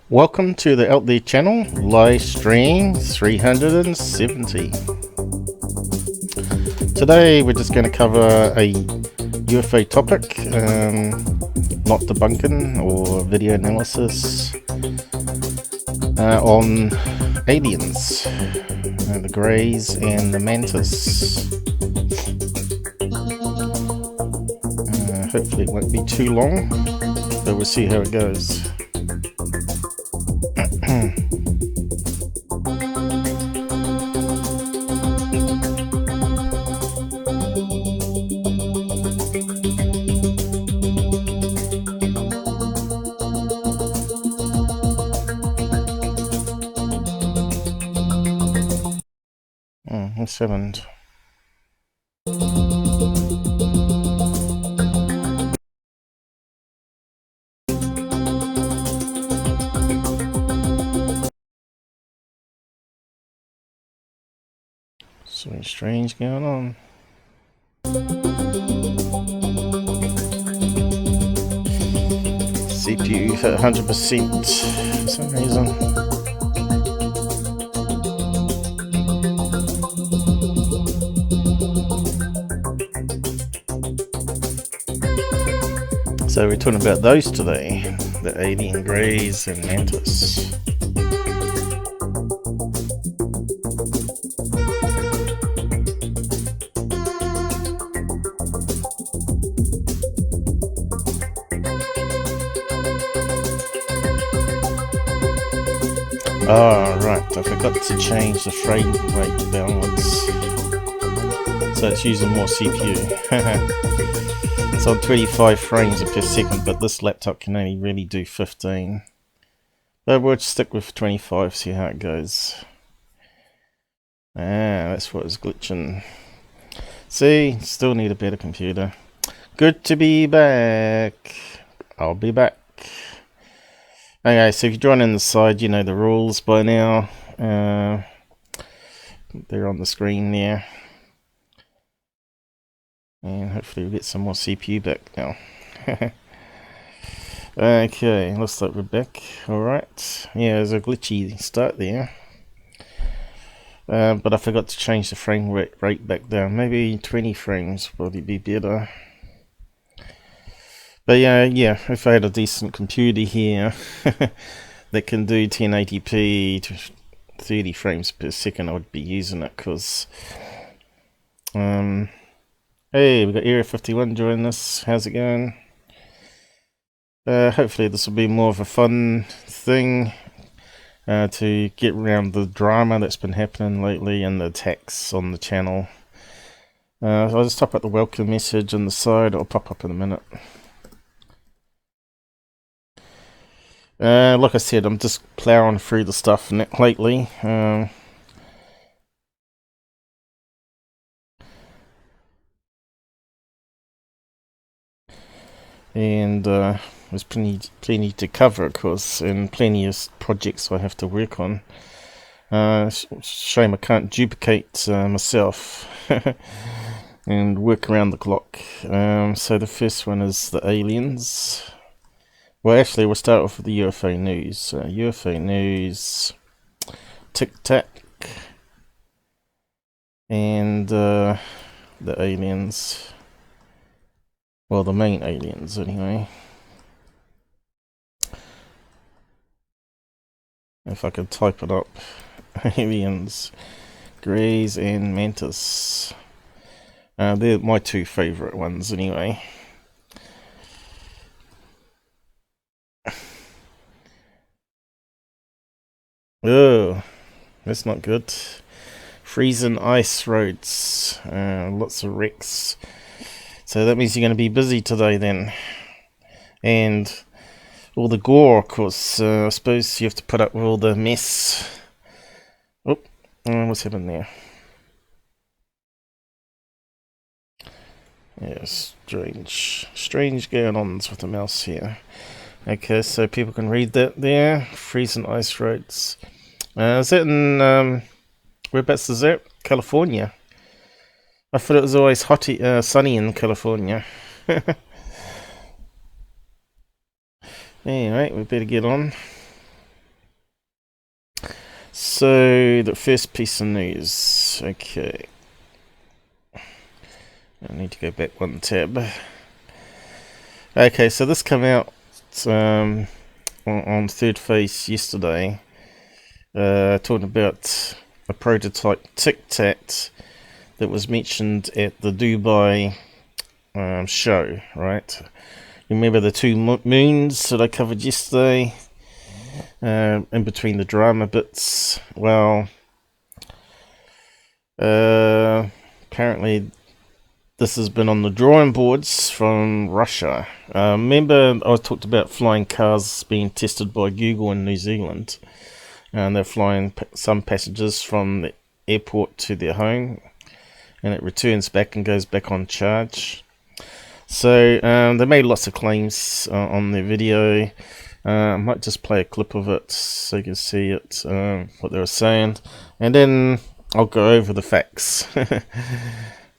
Welcome to the Out There channel, live stream 370. Today we're just going to cover a UFO topic, not debunking or video analysis, on aliens, the greys and the mantis. Hopefully it won't be too long, but we'll see how it goes. What's happened? Something strange going on. CPU at 100% for some reason. So we're talking about those today, the alien greys and mantis. Oh, right, I forgot to change the frame rate downwards. So it's using more CPU. It's on 25 frames per second, but this laptop can only really do 15. But we'll stick with 25, see how it goes. Ah, that's what was glitching. See, still need a better computer. Good to be back. I'll be back. Okay, so if you join in the side, you know the rules by now. They're on the screen there. And hopefully we'll get some more CPU back now. Okay, looks like we're back. Alright. Yeah, there's a glitchy start there. But I forgot to change the frame rate back down. Maybe 20 frames would probably be better. But yeah, if I had a decent computer here that can do 1080p to 30 frames per second, I would be using it, because hey, we got Area 51 joining us. How's it going? Hopefully this will be more of a fun thing to get around the drama that's been happening lately and the attacks on the channel. I'll just type up the welcome message on the side. It'll pop up in a minute. Like I said, I'm just ploughing through the stuff lately. And there's plenty to cover, of course, and plenty of projects I have to work on. Shame I can't duplicate myself and work around the clock. So the first one is the aliens. Well, actually, we'll start off with the UFO news. UFO news, TicTac, and the aliens. Well, the main aliens, anyway. If I could type it up. Aliens, greys and mantis. They're my two favourite ones, anyway. Oh, that's not good. Freezing ice roads. Lots of wrecks. So that means you're going to be busy today then. And all the gore, of course. I suppose you have to put up with all the mess. Oh, what's happened there? Yeah, strange going on with the mouse here. Okay, so people can read that there. Freezing ice roads. Is that in, whereabouts is that? California. I thought it was always sunny in California. Anyway, we better get on. So, the first piece of news. Okay. I need to go back one tab. Okay, so this came out on Third Face yesterday. Talking about a prototype TicTac that was mentioned at the Dubai show, right? You remember the two moons that I covered yesterday? In between the drama bits. Well, apparently this has been on the drawing boards from Russia. Remember I talked about flying cars being tested by Google in New Zealand, and they're flying some passengers from the airport to their home, and it returns back and goes back on charge. So they made lots of claims on their video. I might just play a clip of it so you can see it, what they were saying, and then I'll go over the facts.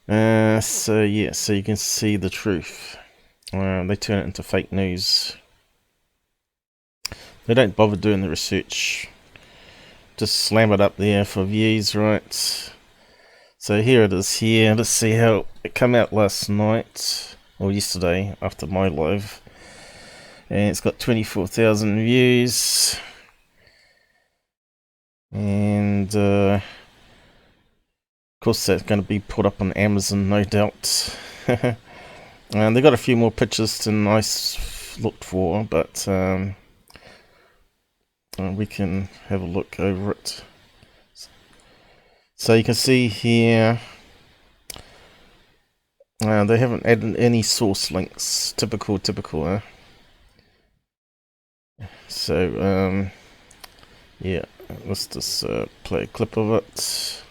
So yeah, so you can see the truth. They turn it into fake news. They don't bother doing the research. Just slam it up there for views, right? So here it is here. Let's see how it came out last night, or yesterday, after my live. And it's got 24,000 views. And of course that's going to be put up on Amazon, no doubt. And they got a few more pictures than I looked for, but we can have a look over it. So you can see here, they haven't added any source links. Typical, eh? So yeah, let's just play a clip of it.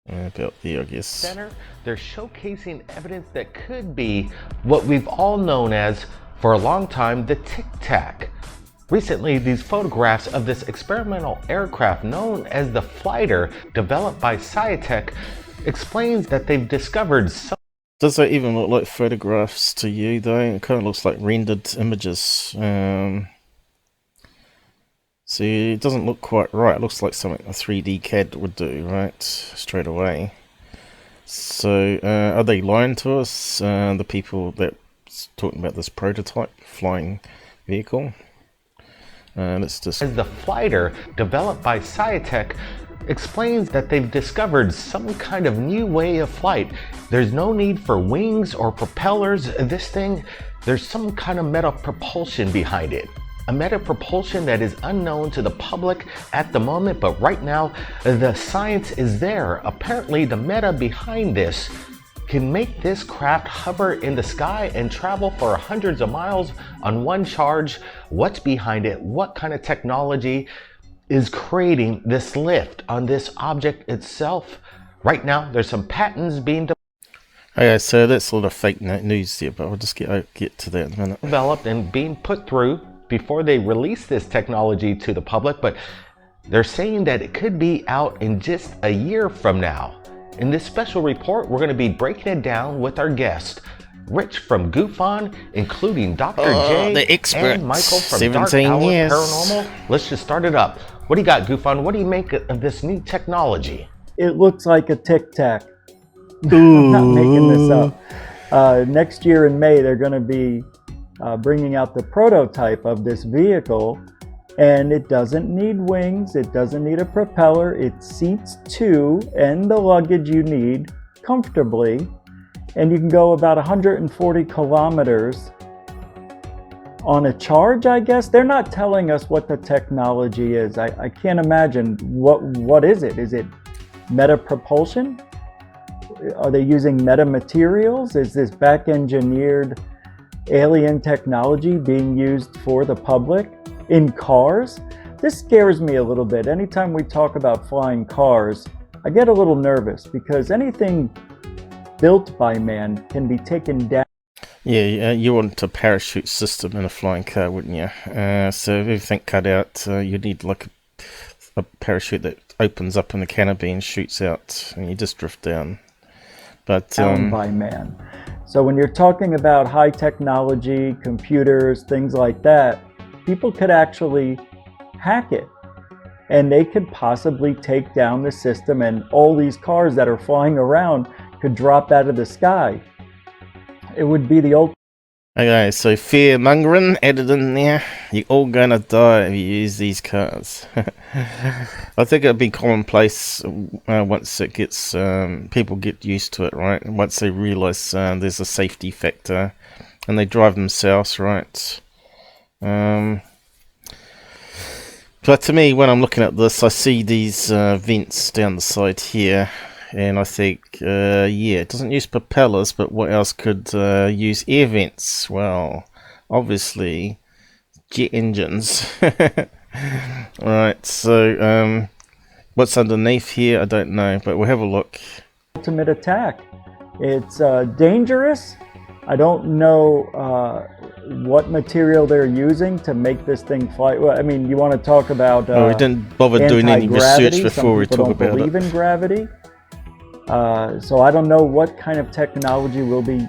About there, I guess. Center, they're showcasing evidence that could be what we've all known as, for a long time, the TicTac. Recently, these photographs of this experimental aircraft known as the Flyter, developed by Sciatec, explains that they've discovered some. Does that even look like photographs to you, though? It kind of looks like rendered images. See, it doesn't look quite right. It looks like something a 3D CAD would do, right? Straight away. So, are they lying to us? The people that's talking about this prototype flying vehicle? Let's just... As the Flyter, developed by Sciatec, explains that they've discovered some kind of new way of flight. There's no need for wings or propellers. This thing, there's some kind of meta propulsion behind it. A meta propulsion that is unknown to the public at the moment, but right now the science is there. Apparently the meta behind this can make this craft hover in the sky and travel for hundreds of miles on one charge. What's behind it? What kind of technology is creating this lift on this object itself? Right now there's some patents being okay, so that's a lot of fake news there, but I'll just get to that in a minute. Developed and being put through before they release this technology to the public, but they're saying that it could be out in just a year from now. In this special report, we're going to be breaking it down with our guest, Rich from GoofOn, including Dr. J the expert, and Michael from 17 Dark Hour years. Paranormal. Let's just start it up. What do you got, GoofOn? What do you make of this new technology? It looks like a TicTac. I'm not making this up. Next year in May, they're going to be bringing out the prototype of this vehicle, and it doesn't need wings, it doesn't need a propeller, it seats two and the luggage you need comfortably, and you can go about 140 kilometers on a charge, I guess. They're not telling us what the technology is. I can't imagine. What is it? Is it meta propulsion? Are they using meta materials? Is this back engineered alien technology being used for the public in cars? This scares me a little bit. Anytime we talk about flying cars, I get a little nervous because anything built by man can be taken down. Yeah, you want a parachute system in a flying car, wouldn't you? So if everything cut out, you need like a parachute that opens up in the canopy and shoots out, and you just drift down. But Down by man. So when you're talking about high technology, computers, things like that, people could actually hack it and they could possibly take down the system, and all these cars that are flying around could drop out of the sky. It would be the ultimate. Okay, so fear mongering added in there. You're all gonna die if you use these cars. I think it'll be commonplace once it gets people get used to it, right? Once they realise there's a safety factor, and they drive themselves, right? But to me, when I'm looking at this, I see these vents down the side here. And I think, yeah, it doesn't use propellers, but what else could use air vents? Well, obviously, jet engines. Alright, so what's underneath here, I don't know, but we'll have a look. Ultimate attack. It's dangerous. I don't know what material they're using to make this thing fly. Well, I mean, you want to talk about well, we didn't bother doing any research before we talk about it. Some people don't believe in gravity. So I don't know what kind of technology will be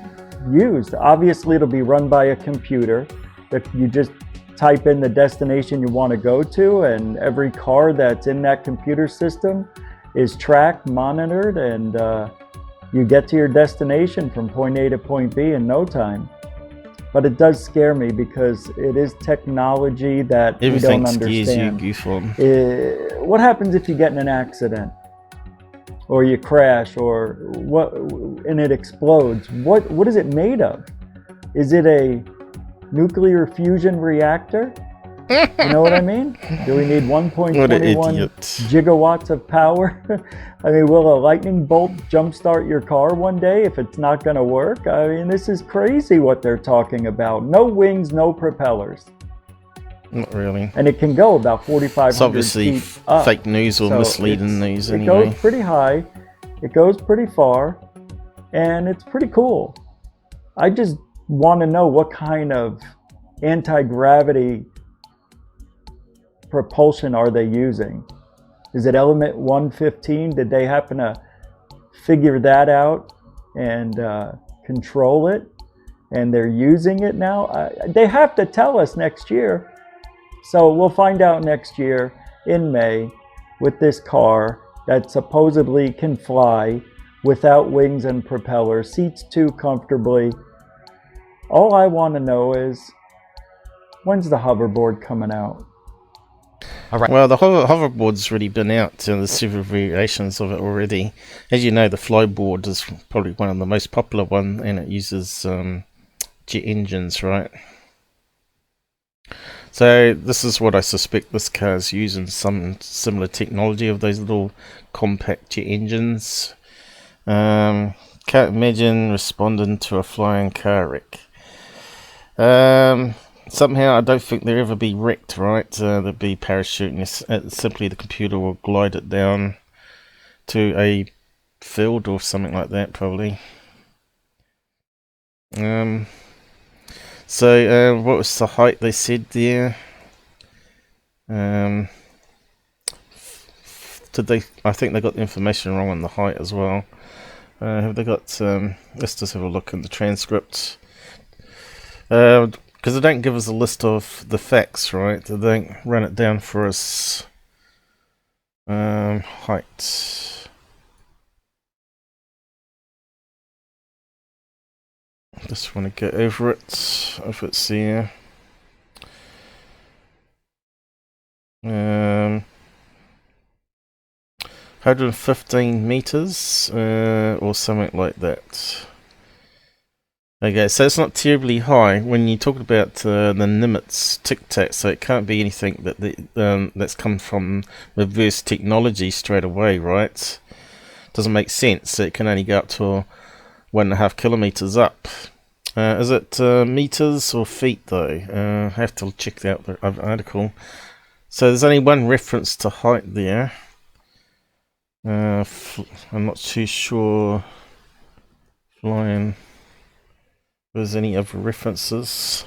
used. Obviously, it'll be run by a computer that you just type in the destination you want to go to, and every car that's in that computer system is tracked, monitored, and you get to your destination from point A to point B in no time. But it does scare me because it is technology that we don't understand. What happens if you get in an accident? Or you crash, or what, and it explodes. What is it made of? Is it a nuclear fusion reactor? You know what I mean? Do we need 1.21 gigawatts of power? I mean, will a lightning bolt jumpstart your car one day if it's not going to work? I mean, this is crazy what they're talking about. No wings, no propellers. Not really. And it can go about 4,500 It's obviously feet up. fake news or misleading news anyway. It goes pretty high, it goes pretty far, and it's pretty cool. I just want to know what kind of anti-gravity propulsion are they using? Is it element 115? Did they happen to figure that out and control it? And they're using it now? They have to tell us next year. So we'll find out next year in May with this car that supposedly can fly without wings and propellers, seats too comfortably. All I want to know is, when's the hoverboard coming out? All right. Well, the hoverboard's already been out. There's several variations of it already. As you know, the flyboard is probably one of the most popular ones, and it uses jet engines, right? So this is what I suspect this car is using, some similar technology of those little compact jet engines. Can't imagine responding to a flying car wreck. Somehow I don't think they'll ever be wrecked, right? They'll be parachuting. Simply the computer will glide it down to a field or something like that, probably. So what was the height they said there? Did they? I think they got the information wrong on the height as well. Have they got? Let's just have a look in the transcript. Because they don't give us a list of the facts, right? They don't run it down for us. Height. Just want to get over it, if it's there. 115 meters, or something like that. Okay, so it's not terribly high when you talk about the Nimitz TicTac, so it can't be anything that that's come from reverse technology straight away, right? Doesn't make sense. It can only go up to 1.5 kilometers up. Is it meters or feet though? I have to check out the article. So there's only one reference to height there. I'm not too sure. Flying. If there's any other references.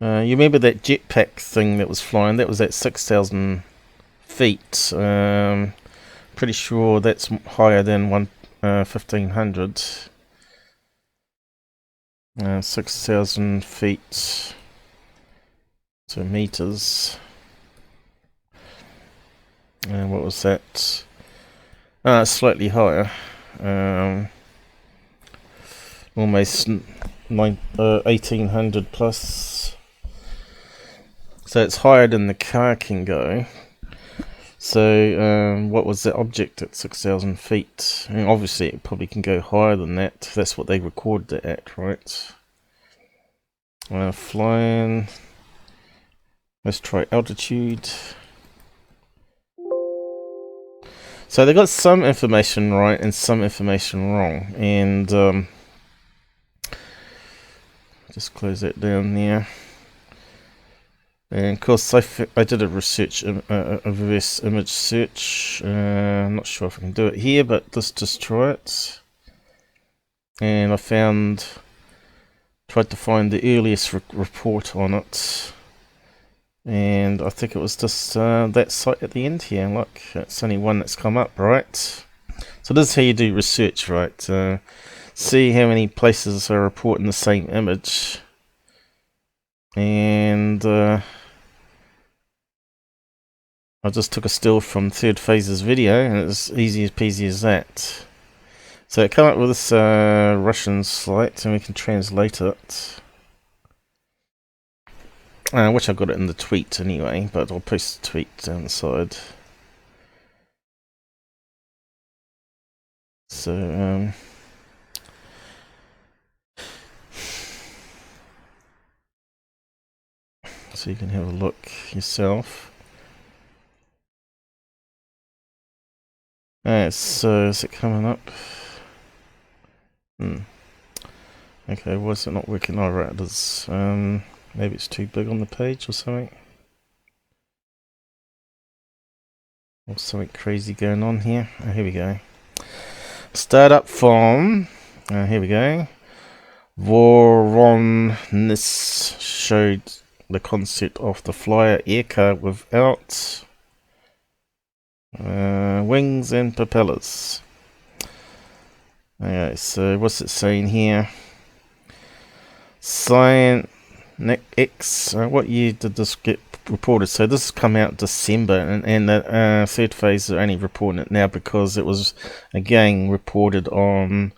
You remember that jetpack thing that was flying? That was at 6,000 feet. Pretty sure that's higher than 1,500. 6,000 feet. So meters. And what was that? Slightly higher. Almost 1800 plus. So it's higher than the car can go. So what was that object at 6,000 feet? I mean, obviously it probably can go higher than that. That's what they recorded it at, right? Flying. Let's try altitude. So they got some information right and some information wrong. And just close that down there. And of course, I did a research, a reverse image search. I'm not sure if I can do it here, but let's just try it. And I tried to find the earliest report on it. And I think it was just that site at the end here. Look, it's only one that's come up, right? So this is how you do research, right? See how many places are reporting the same image. And I just took a still from Third Phase's video, and it's easy as peasy as that. So it came up with this Russian site, and we can translate it. Which I got it in the tweet anyway, but I'll post the tweet down the side. So so you can have a look yourself. So is it coming up? Okay, why is it not working? Oh, right, it is. Maybe it's too big on the page or something. Or something crazy going on here. Oh, here we go. Startup from, here we go. Voronezh showed the concept of the Flyer aircar without wings and propellers. Okay, so what's it saying here? Science X. What year did this get reported? So this has come out December, and the Third Phase are only reporting it now because it was again reported on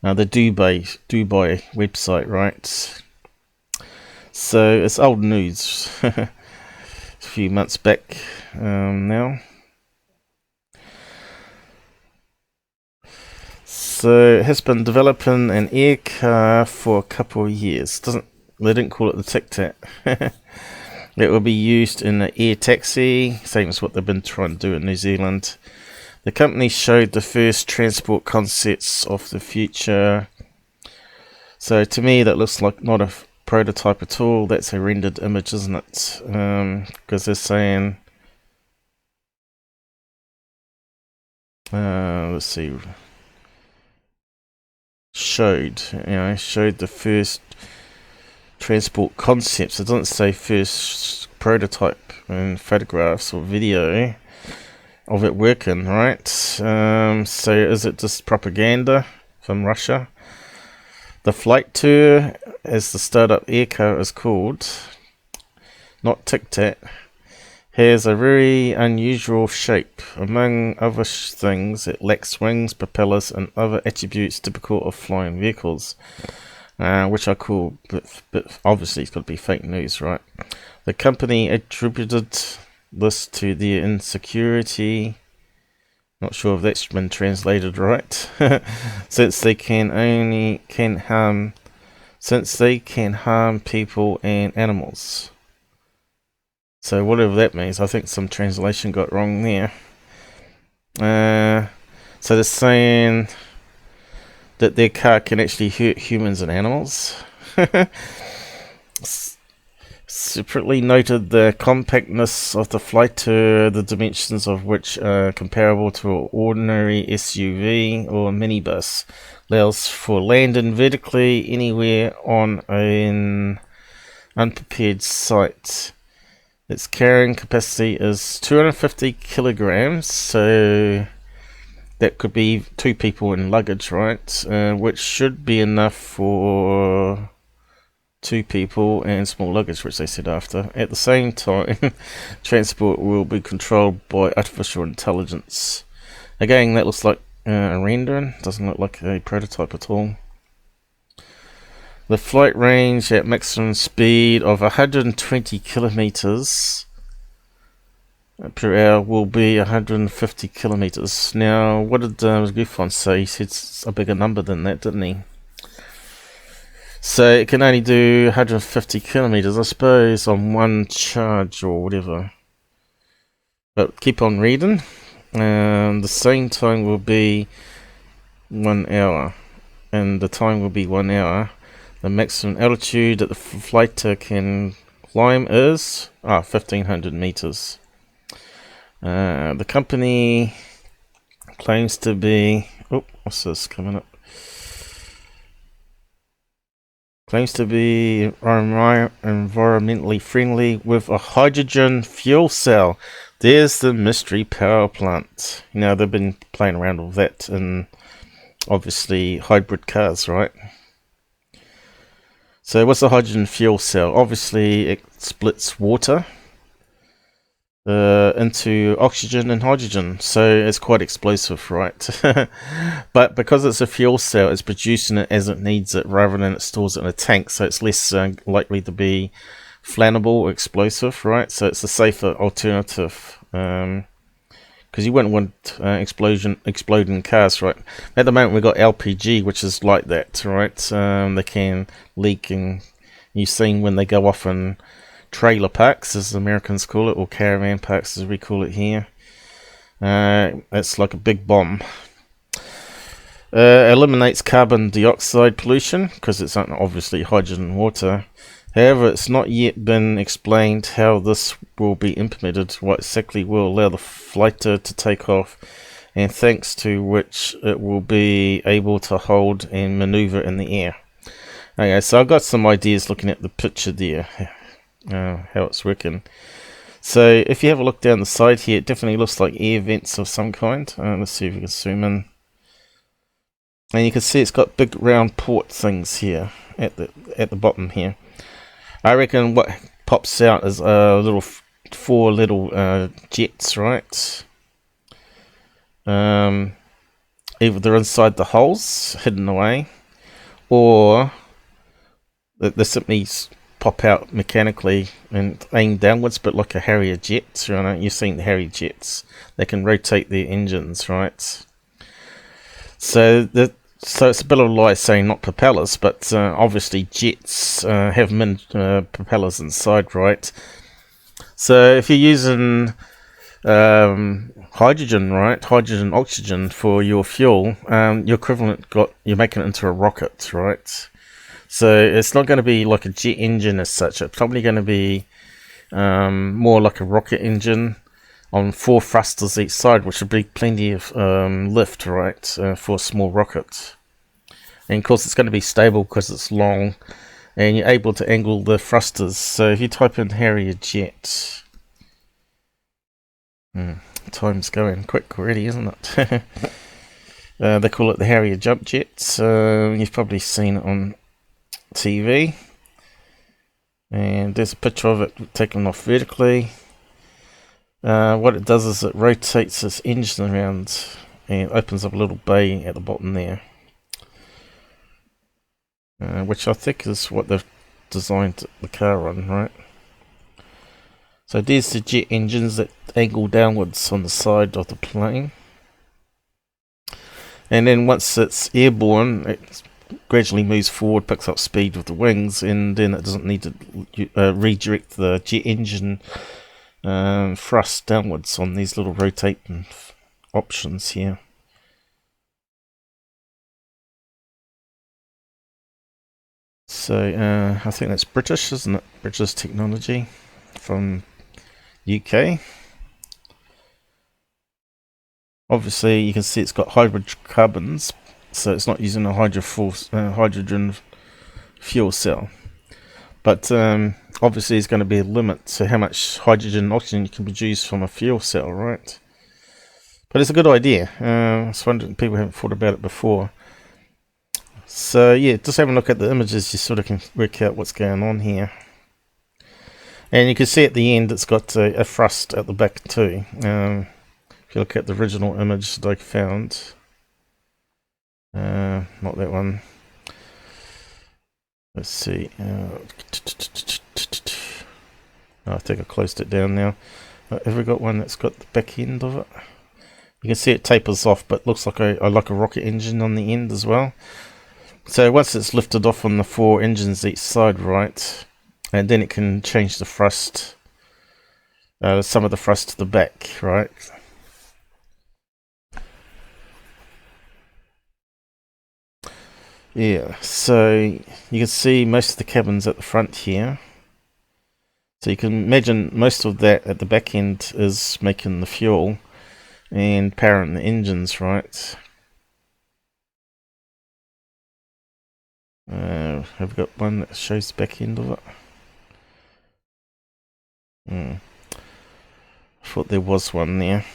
the Dubai website, right? So it's old news. A few months back now. So it has been developing an air car for a couple of years. They didn't call it the TicTac. It will be used in an air taxi, same as what they've been trying to do in New Zealand. The company showed the first transport concepts of the future. So to me that looks like not a prototype at all. That's a rendered image, isn't it? Because they're saying, let's see, showed the first transport concepts. It doesn't say first prototype and photographs or video of it working, right? So is it just propaganda from Russia? The Flyter, as the startup aircar is called, not TicTac, has a very unusual shape. Among other things, it lacks wings, propellers, and other attributes typical of flying vehicles, which are cool, but obviously it's got to be fake news, right? The company attributed this to their insecurity. Not sure if that's been translated right. Since they can harm people and animals. So whatever that means, I think some translation got wrong there. So they're saying that their car can actually hurt humans and animals. Separately noted the compactness of the Flyter, the dimensions of which are comparable to an ordinary SUV or minibus, allows for landing vertically anywhere on an unprepared site. Its carrying capacity is 250 kilograms, so that could be 2 people in luggage, right? Which should be enough for 2 people and small luggage, which they said after. At the same time, transport will be controlled by artificial intelligence. Again, that looks like a rendering. Doesn't look like a prototype at all. The flight range at maximum speed of 120 kilometers per hour will be 150 kilometers. Now, what did Goof say? He said a bigger number than that, didn't he? So it can only do 150 kilometers, I suppose, on one charge or whatever. But keep on reading. The same time will be 1 hour. And the time will be 1 hour. The maximum altitude that the Flyter can climb is 1,500 meters. The company claims to be... Oh, what's this coming up? Claims to be environmentally friendly with a hydrogen fuel cell. There's the mystery power plant. You know, they've been playing around with that in, obviously, hybrid cars, right? So what's a hydrogen fuel cell? Obviously, it splits water into oxygen and hydrogen, so it's quite explosive, right? But because it's a fuel cell, it's producing it as it needs it rather than it stores it in a tank, so it's less likely to be flammable or explosive, right? So it's a safer alternative, because you wouldn't want exploding cars, right? At the moment we've got LPG, which is like that, right? They can leak, and you've seen when they go off in trailer parks, as the Americans call it, or caravan parks as we call it here. It's like a big bomb. Eliminates carbon dioxide pollution because it's obviously hydrogen and water. However, it's not yet been explained how this will be implemented, what exactly will allow the Flyter to take off, and thanks to which it will be able to hold and maneuver in the air. Okay, so I've got some ideas looking at the picture there. How it's working. So if you have a look down the side here, it definitely looks like air vents of some kind. Let's see if we can zoom in, and you can see it's got big round port things here at the bottom here. I reckon what pops out is four little jets, right? Either they're inside the holes hidden away, or they simply pop out mechanically and aim downwards, but like a Harrier jet. You know, you've seen the Harrier jets; they can rotate their engines, right? So it's a bit of a lie saying not propellers, but obviously jets have propellers inside, right? So if you're using hydrogen, right, hydrogen oxygen for your fuel, your equivalent you're making it into a rocket, right? So it's not going to be like a jet engine as such. It's probably going to be more like a rocket engine on 4 thrusters each side, which would be plenty of lift, right, for a small rocket. And of course it's going to be stable because it's long, and you're able to angle the thrusters. So if you type in Harrier jet, time's going quick already, isn't it? They call it the Harrier jump jet. So you've probably seen it on TV, and there's a picture of it taken off vertically. What it does is it rotates its engine around and opens up a little bay at the bottom there, which I think is what they've designed the car on, right? So there's the jet engines that angle downwards on the side of the plane, and then once it's airborne, it gradually moves forward, picks up speed with the wings, and then it doesn't need to redirect the jet engine thrust downwards on these little rotating options here. So I think that's British, isn't it? British technology from UK. Obviously you can see it's got hybrid carbons, so it's not using a hydrogen fuel cell. But obviously there's going to be a limit to how much hydrogen and oxygen you can produce from a fuel cell, right? But it's a good idea. I was wondering, people haven't thought about it before. So yeah, just having a look at the images, you sort of can work out what's going on here. And you can see at the end it's got a thrust at the back too. If you look at the original image that I found, not that one. Let's see. I think I closed it down now. Have we got one that's got the back end of it? You can see it tapers off, but looks like a rocket engine on the end as well. So once it's lifted off on the 4 engines each side, right, and then it can change the thrust, some of the thrust to the back, right. Yeah, so you can see most of the cabins at the front here. So you can imagine most of that at the back end is making the fuel and powering the engines, right? Have we got one that shows the back end of it? I thought there was one there.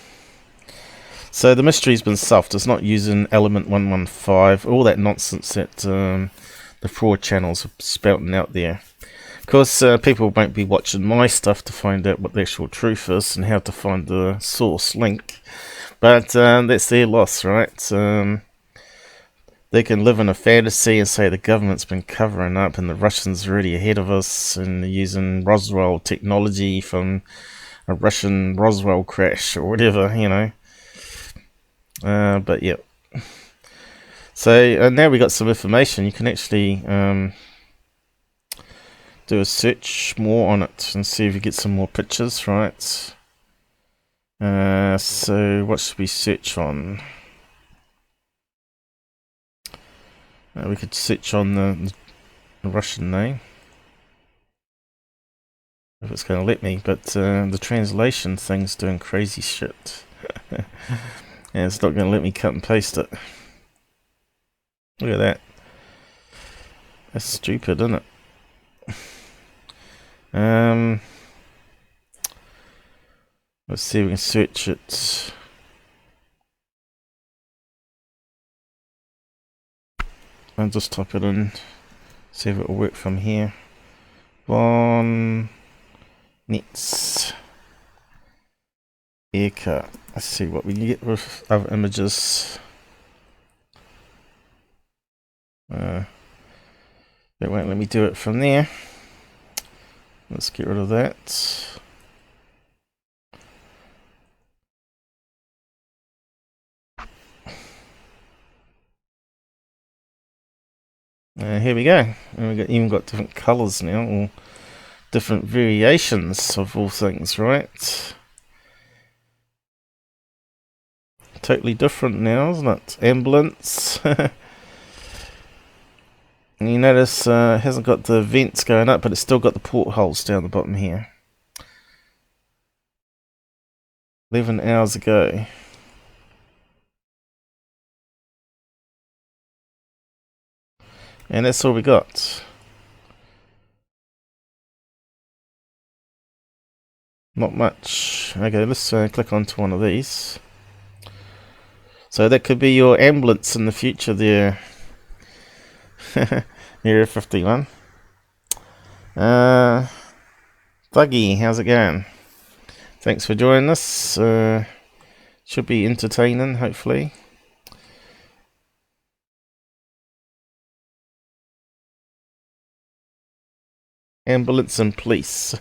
So the mystery's been solved. It's not using element 115, all that nonsense that the fraud channels are spouting out there. Of course, people won't be watching my stuff to find out what the actual truth is and how to find the source link. But that's their loss, right? They can live in a fantasy and say the government's been covering up and the Russians are already ahead of us and they're using Roswell technology from a Russian Roswell crash or whatever, you know. But yeah. So now we got some information. You can actually do a search more on it and see if you get some more pictures, right? So what should we search on? We could search on the Russian name if it's going to let me, but the translation thing's doing crazy shit. And it's not going to let me cut and paste it. Look at that. That's stupid, isn't it? Let's see if we can search it. I'll just type it in, see if it will work from here. Von Nets Aircar. Let's see what we can get with other images. It won't let me do it from there. Let's get rid of that. Here we go. And we've even got different colours now, or different variations of all things, right? Totally different now, isn't it? Ambulance. And you notice it hasn't got the vents going up, but it's still got the portholes down the bottom here. 11 hours ago. And that's all we got. Not much. Okay, let's click onto one of these. So that could be your ambulance in the future there. Area 51. Thuggy, how's it going? Thanks for joining us. Should be entertaining, hopefully. Ambulance and police.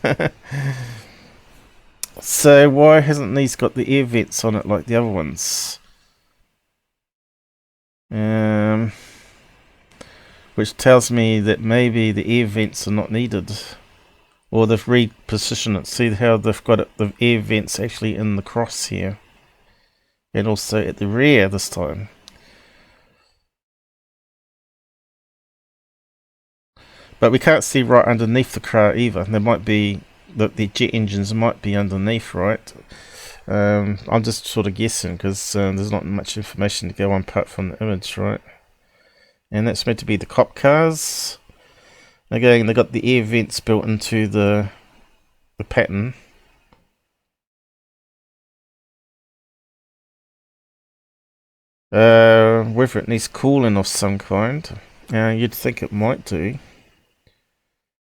So why hasn't these got the air vents on it like the other ones? Which tells me that maybe the air vents are not needed. Or they've repositioned it. See how they've got it, the air vents actually in the cross here. And also at the rear this time. But we can't see right underneath the car either. There might be, the jet engines might be underneath, right? I'm just sort of guessing because there's not much information to go on apart from the image, right? And that's meant to be the cop cars. Again, they got the air vents built into the pattern. Whether it needs cooling of some kind, You'd think it might do.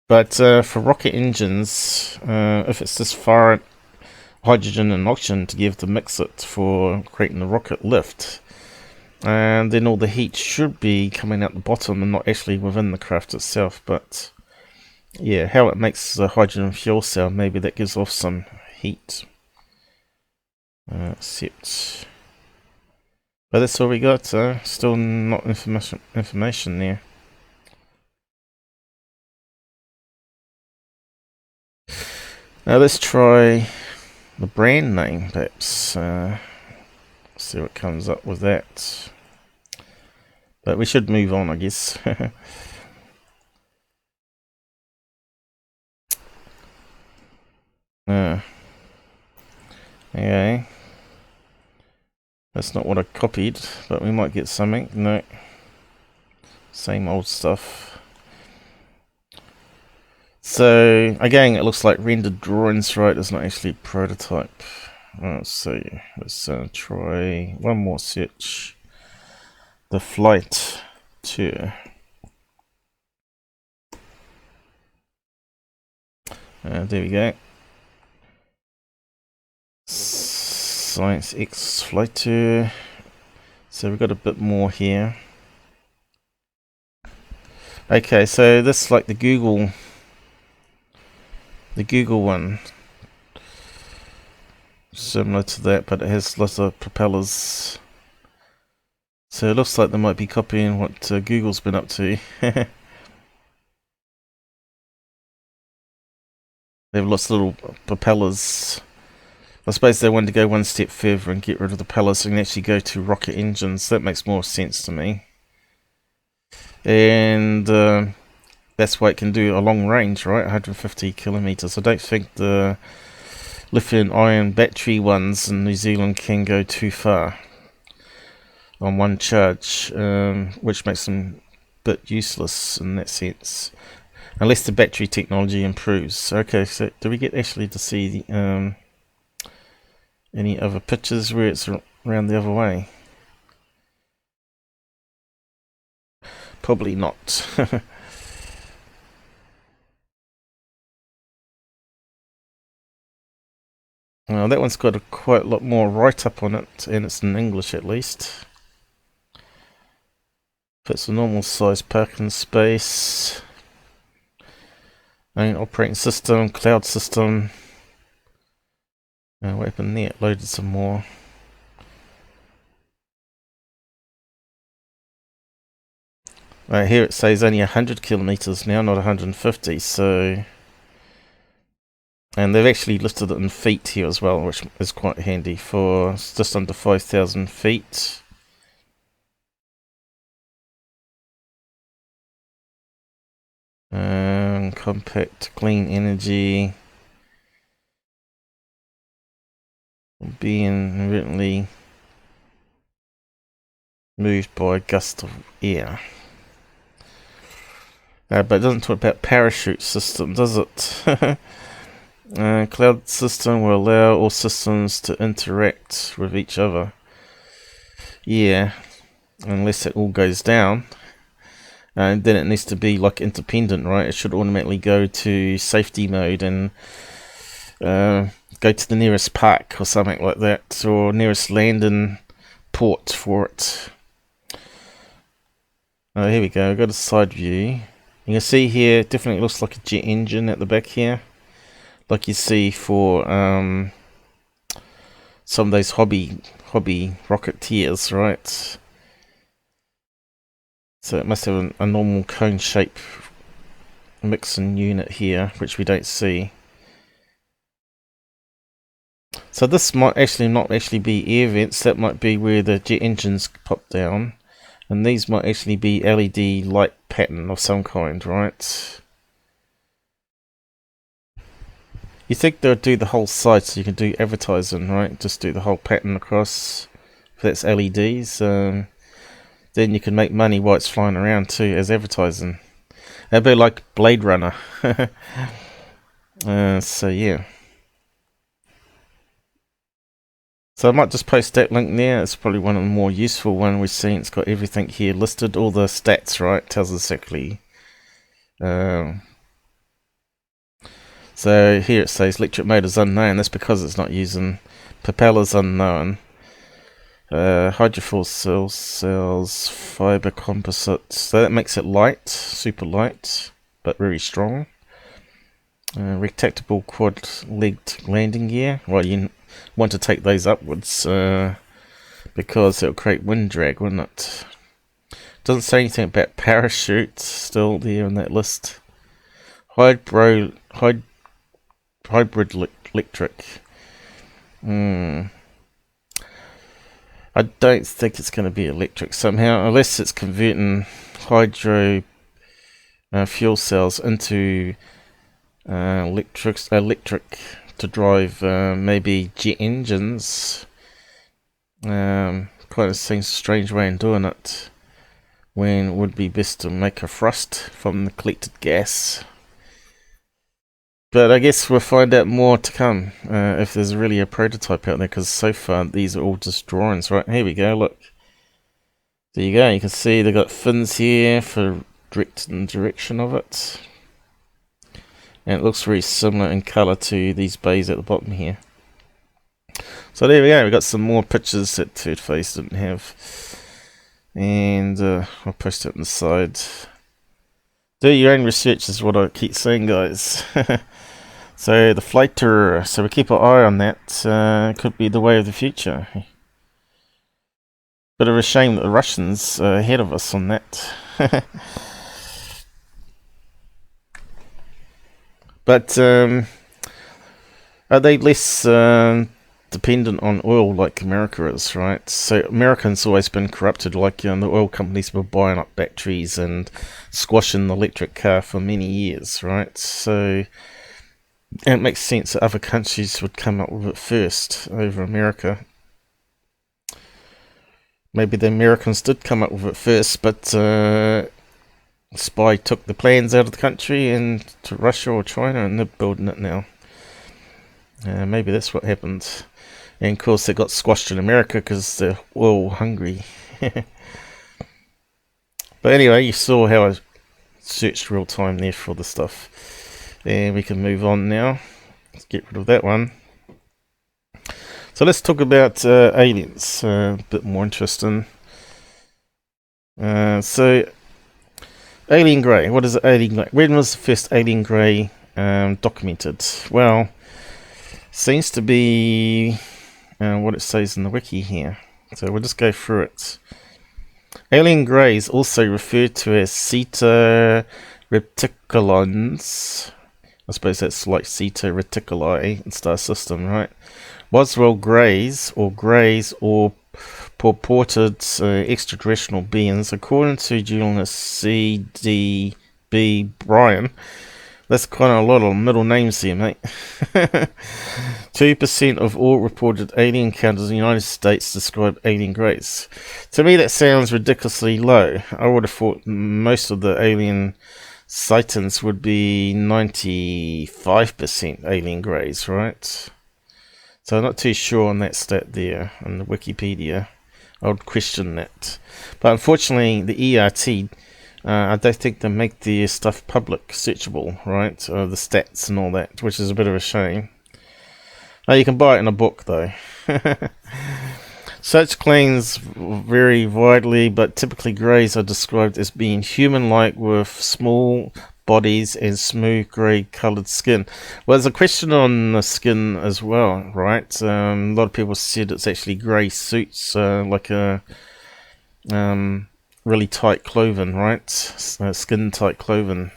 But for rocket engines, if it's just fire hydrogen and oxygen together to mix it for creating the rocket lift, and then all the heat should be coming out the bottom and not actually within the craft itself. But yeah, how it makes the hydrogen fuel cell, maybe that gives off some heat. Except, but that's all we got. Still not information there. Now let's try the brand name, perhaps. See what comes up with that. But we should move on, I guess. Okay. That's not what I copied, but we might get something. No. Same old stuff. So, again, it looks like rendered drawings, right? It's not actually a prototype. Let's see. Let's try one more search. The Flyter. There we go. Science X Flyter. So we've got a bit more here. Okay, so this is like the Google one. Similar to that, but it has lots of propellers. So it looks like they might be copying what Google's been up to. They have lots of little propellers. I suppose they wanted to go one step further and get rid of the propellers and actually go to rocket engines. That makes more sense to me. And that's why it can do a long range, right? 150 kilometers. I don't think the lithium-ion battery ones in New Zealand can go too far on one charge, which makes them a bit useless in that sense, unless the battery technology improves. Okay, so do we get actually to see the, any other pictures where it's around the other way? Probably not. Well, that one's got quite a lot more write-up on it, and it's in English at least. It's a normal size parking space. Main operating system, cloud system. What happened there? It loaded some more. Right here it says only 100 kilometers now, not 150. So, and they've actually listed it in feet here as well, which is quite handy for just under 5,000 feet. Compact, clean energy. Being really moved by a gust of air. But it doesn't talk about parachute system, does it? Cloud system will allow all systems to interact with each other. Yeah, unless it all goes down. And then it needs to be like independent, right? It should automatically go to safety mode and go to the nearest park or something like that, or nearest landing port for it. Oh, here we go. I've got a side view. You can see here, definitely looks like a jet engine at the back here, like you see for some of those hobby rocketeers, right? So it must have a normal cone shape mixing unit here, which we don't see. So this might actually not actually be air vents. That might be where the jet engines pop down. And these might actually be LED light pattern of some kind, right? You think they'll do the whole site so you can do advertising, right? Just do the whole pattern across. If that's LEDs, then you can make money while it's flying around too as advertising. That'd be like Blade Runner. So yeah. So I might just post that link there. It's probably one of the more useful one we've seen. It's got everything here listed, all the stats, right? Tells us exactly. So here it says electric motors unknown. That's because it's not using propellers unknown. Hydrophile cells, fiber composites. So that makes it light, super light, but very strong. Retractable quad-legged landing gear. Well, you want to take those upwards because it'll create wind drag, wouldn't it? Doesn't say anything about parachutes still there in that list. Hybrid electric. I don't think it's going to be electric somehow, unless it's converting hydro fuel cells into electric to drive maybe jet engines. Kind of seems a strange way in doing it, when it would be best to make a thrust from the collected gas. But I guess we'll find out more to come if there's really a prototype out there, because so far these are all just drawings. Right, here we go, look. There you go, you can see they've got fins here for direction of it. And it looks very similar in colour to these bays at the bottom here. So there we go, we've got some more pictures that Third Phase didn't have. And I'll post it on the side. Do your own research is what I keep saying, guys. So the Flyter, so we keep our eye on that. Could be the way of the future. Bit of a shame that the Russians are ahead of us on that. But are they less dependent on oil like America is, right? So Americans always been corrupted, like the oil companies were buying up batteries and squashing the electric car for many years, right? So and it makes sense that other countries would come up with it first over America. Maybe the Americans did come up with it first, but Spy took the plans out of the country and to Russia or China, and they're building it now. Maybe that's what happened. And of course they got squashed in America because they're oil hungry. But anyway, you saw how I searched real time there for the stuff. And we can move on now. Let's get rid of that one. So let's talk about aliens. A bit more interesting. So alien grey. What is alien grey? When was the first alien grey documented? Well, seems to be what it says in the wiki here. So we'll just go through it. Alien greys, also referred to as Zeta reticulans. I suppose that's like Zeta reticuli in star system, right? Boswell greys or purported extraterrestrial beings, according to journalist C.D.B. Bryan. That's quite a lot of middle names here, mate. 2% of all reported alien encounters in the United States describe alien greys. To me, that sounds ridiculously low. I would have thought most of the alien sightings would be 95% alien greys, right? So I'm not too sure on that stat there on the Wikipedia. I would question that. But unfortunately, the ERT, I don't think they make the stuff public, searchable, right? The stats and all that, which is a bit of a shame. You can buy it in a book, though. Such claims vary widely, but typically greys are described as being human-like with small bodies and smooth grey-coloured skin. Well, there's a question on the skin as well, right? A lot of people said it's actually grey suits, like a really tight clothing, right? Skin-tight clothing.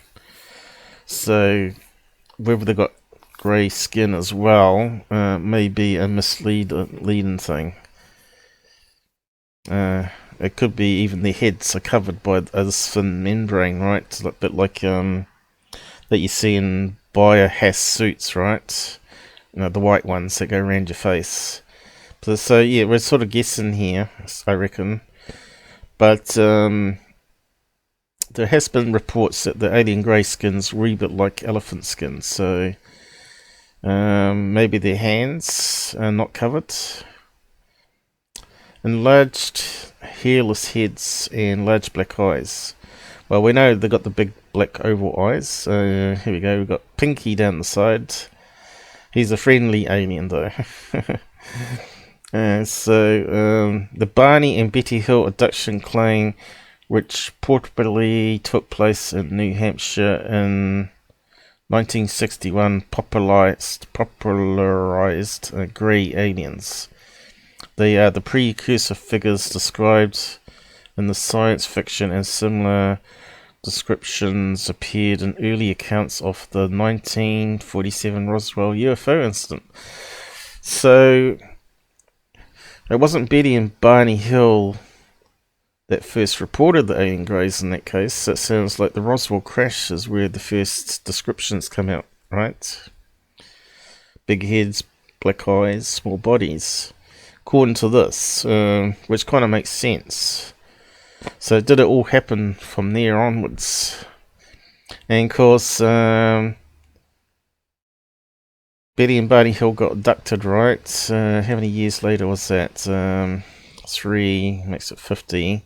So whether they got grey skin as well may be a misleading thing. It could be even their heads are covered by a thin membrane, right? A bit like that you see in biohazard suits, right? You know, the white ones that go around your face. So yeah, we're sort of guessing here, I reckon. But there has been reports that the alien grey skins were a bit like elephant skins, so maybe their hands are not covered. enlarged hairless heads and large black eyes. Well, we know they've got the big black oval eyes. Here we go, we've got Pinky down the side. He's a friendly alien though. The Barney and Betty Hill abduction claim, which purportedly took place in New Hampshire in 1961, popularized grey aliens. They are the precursor figures described in the science fiction, and similar descriptions appeared in early accounts of the 1947 Roswell UFO incident. So it wasn't Betty and Barney Hill that first reported the alien greys in that case. It sounds like the Roswell crash is where the first descriptions come out, right? Big heads, black eyes, small bodies. According to this, which kind of makes sense. So did it all happen from there onwards? And of course, Betty and Barney Hill got abducted, right? How many years later was that? 3 makes it 50.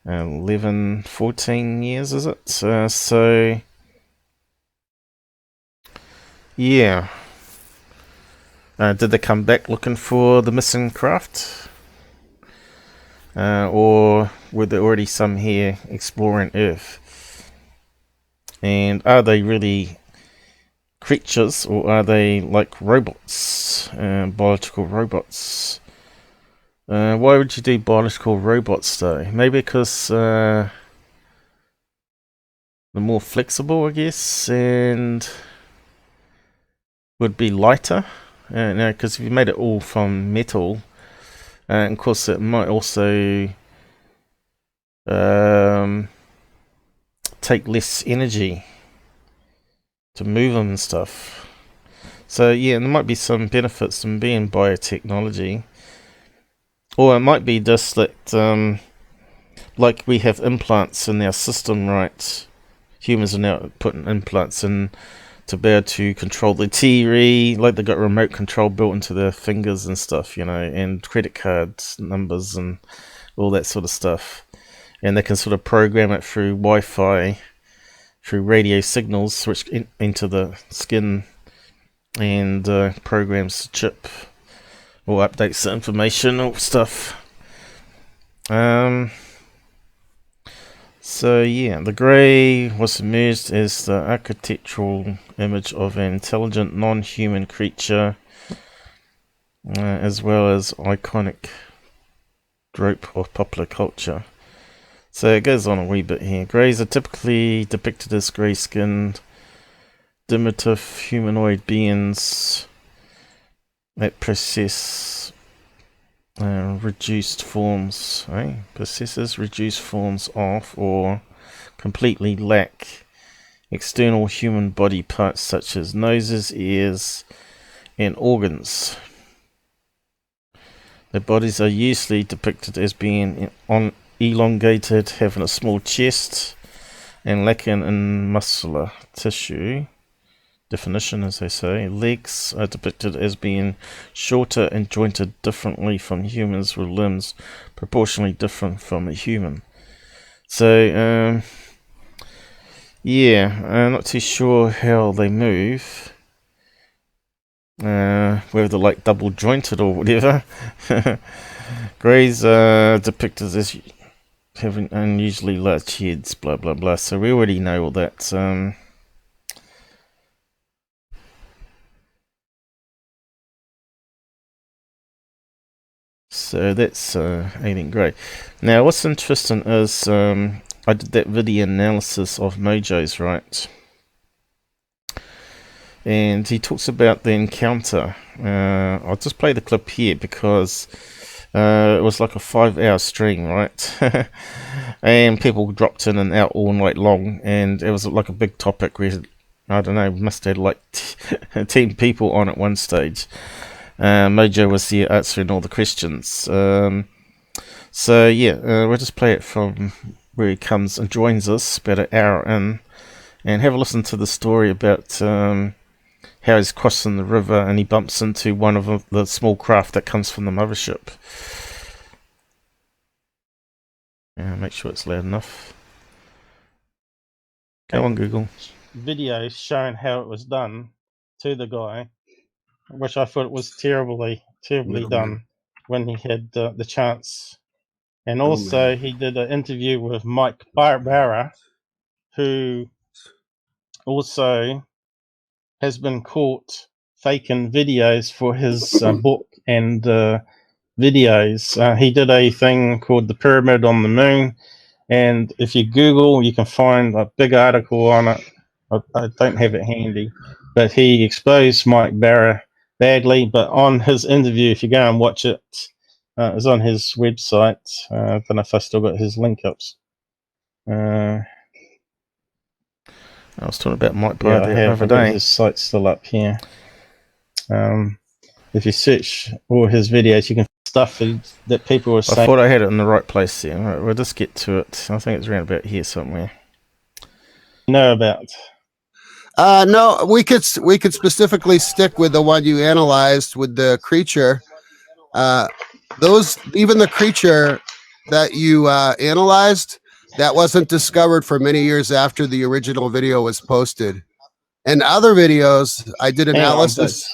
11, 14 years, is it? So, yeah. Did they come back looking for the missing craft? Or were there already some here exploring Earth? And are they really creatures, or are they like robots, biological robots? Why would you do biological robots though? Maybe because they're more flexible, I guess, and would be lighter. Because if you made it all from metal, and of course it might also take less energy to move them and stuff. So yeah, there might be some benefits in being biotechnology. Or it might be just that, like we have implants in our system, right? Humans are now putting implants in to be able to control the TV, like they got remote control built into their fingers and stuff, you know, and credit card numbers and all that sort of stuff. And they can sort of program it through Wi-Fi, through radio signals, which into the skin, and programs the chip, or updates the information or stuff. So yeah, the grey was emerged as the architectural image of an intelligent non-human creature, as well as iconic trope of popular culture. So it goes on a wee bit here. Greys are typically depicted as grey-skinned, diminutive humanoid beings that possess reduced forms, possesses reduced forms of, or completely lack external human body parts such as noses, ears, and organs. Their bodies are usually depicted as being elongated, having a small chest, and lacking in muscular tissue. Definition, as they say. Legs are depicted as being shorter and jointed differently from humans, with limbs proportionally different from a human. So, yeah, I'm not too sure how they move. Whether they're like double jointed or whatever. Greys are depicted as having unusually large heads, blah blah blah. So we already know all that. So that's alien grey. Now what's interesting is I did that video analysis of Mojo's, right? And he talks about the encounter. I'll just play the clip here because it was like a 5-hour stream, right? And people dropped in and out all night long, and it was like a big topic where, I don't know, must have like 10 people on at one stage. Mojo was here answering all the questions. So yeah, we'll just play it from where he comes and joins us about an hour in, and have a listen to the story about how he's crossing the river and he bumps into one of the small craft that comes from the mothership. Yeah, make sure it's loud enough. Go on, Google. Videos showing how it was done to the guy, which I thought was terribly done when he had the chance. And also, he did an interview with Mike Barra, who also has been caught faking videos for his book and videos. He did a thing called The Pyramid on the Moon, and if you Google, you can find a big article on it. I don't have it handy, but he exposed Mike Barra badly. But on his interview, if you go and watch it, it's on his website. I don't know if I still got his link ups. I was talking about Mike Barra the other I've got day. his site's still up here. If you search all his videos, you can find stuff that people were saying. I thought I had it in the right place there. Right, we'll just get to it. I think it's around about here somewhere. Know about. No, we could specifically stick with the one you analyzed with the creature. Even the creature that you analyzed, that wasn't discovered for many years after the original video was posted. And other videos, I did analysis.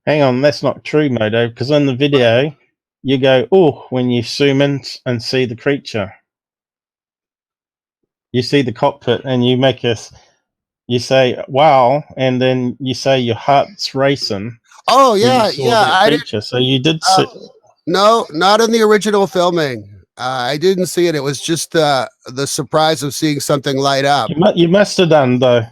Hang on, that's not true, Mojo, because in the video, you go, oh, when you zoom in and see the creature. You see the cockpit and you say, wow, and then you say your heart's racing. Oh, yeah, I did. So you did no, not in the original filming. I didn't see it. It was just the surprise of seeing something light up. You must have done, though.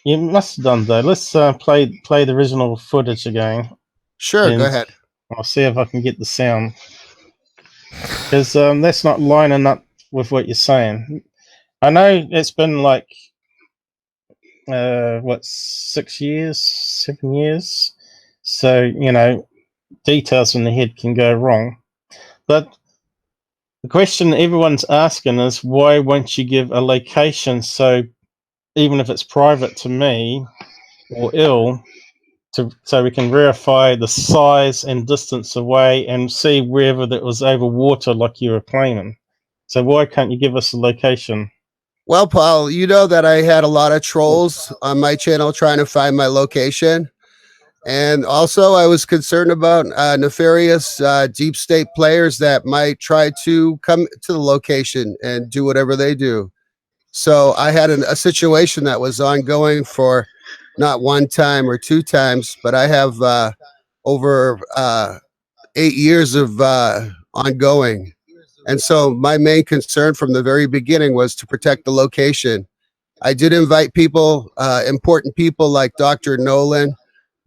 You must have done, though. Let's play the original footage again. Sure, go ahead. I'll see if I can get the sound. Because that's not lining up with what you're saying. I know it's been like, 6 years, 7 years. So, details in the head can go wrong. But the question everyone's asking is, why won't you give a location, so even if it's private to me or so we can verify the size and distance away and see wherever that was over water like you were claiming. So why can't you give us a location? Well, Paul, you know that I had a lot of trolls on my channel trying to find my location. And also I was concerned about nefarious deep state players that might try to come to the location and do whatever they do. So I had a situation that was ongoing for not one time or two times, but I have over 8 years of ongoing. And so my main concern from the very beginning was to protect the location. I did invite people, important people like Dr. Nolan,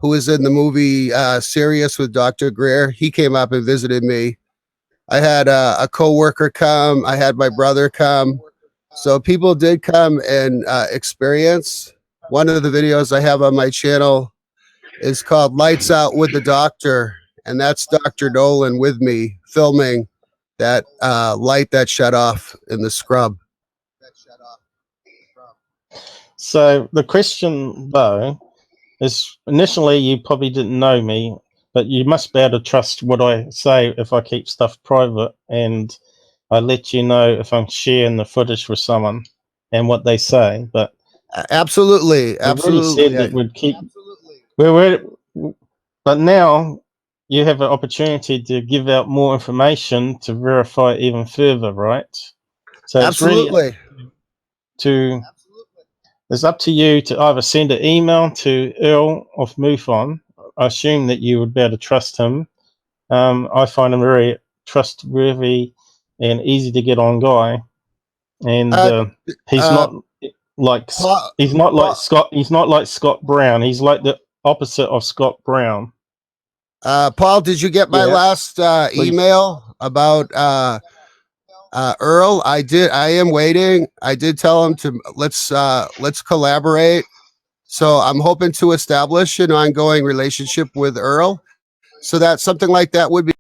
who was in the movie Sirius with Dr. Greer. He came up and visited me. I had a coworker come. I had my brother come. So people did come and experience. One of the videos I have on my channel is called Lights Out with the Doctor. And that's Dr. Nolan with me filming that light that shut off in the scrub. So the question, though, is initially you probably didn't know me, but you must be able to trust what I say if I keep stuff private and I let you know if I'm sharing the footage with someone and what they say. But absolutely, said that we'd keep. But now you have an opportunity to give out more information to verify even further, right? So absolutely. It's up to you to either send an email to Earl of MUFON. I assume that you would be able to trust him. I find him very trustworthy and easy to get on guy, and he's not like Scott. He's not like Scott Brown. He's like the opposite of Scott Brown. Paul, did you get my last email about Earl? I did. I am waiting. I did tell him to let's collaborate. So I'm hoping to establish an ongoing relationship with Earl, so that something like that would be.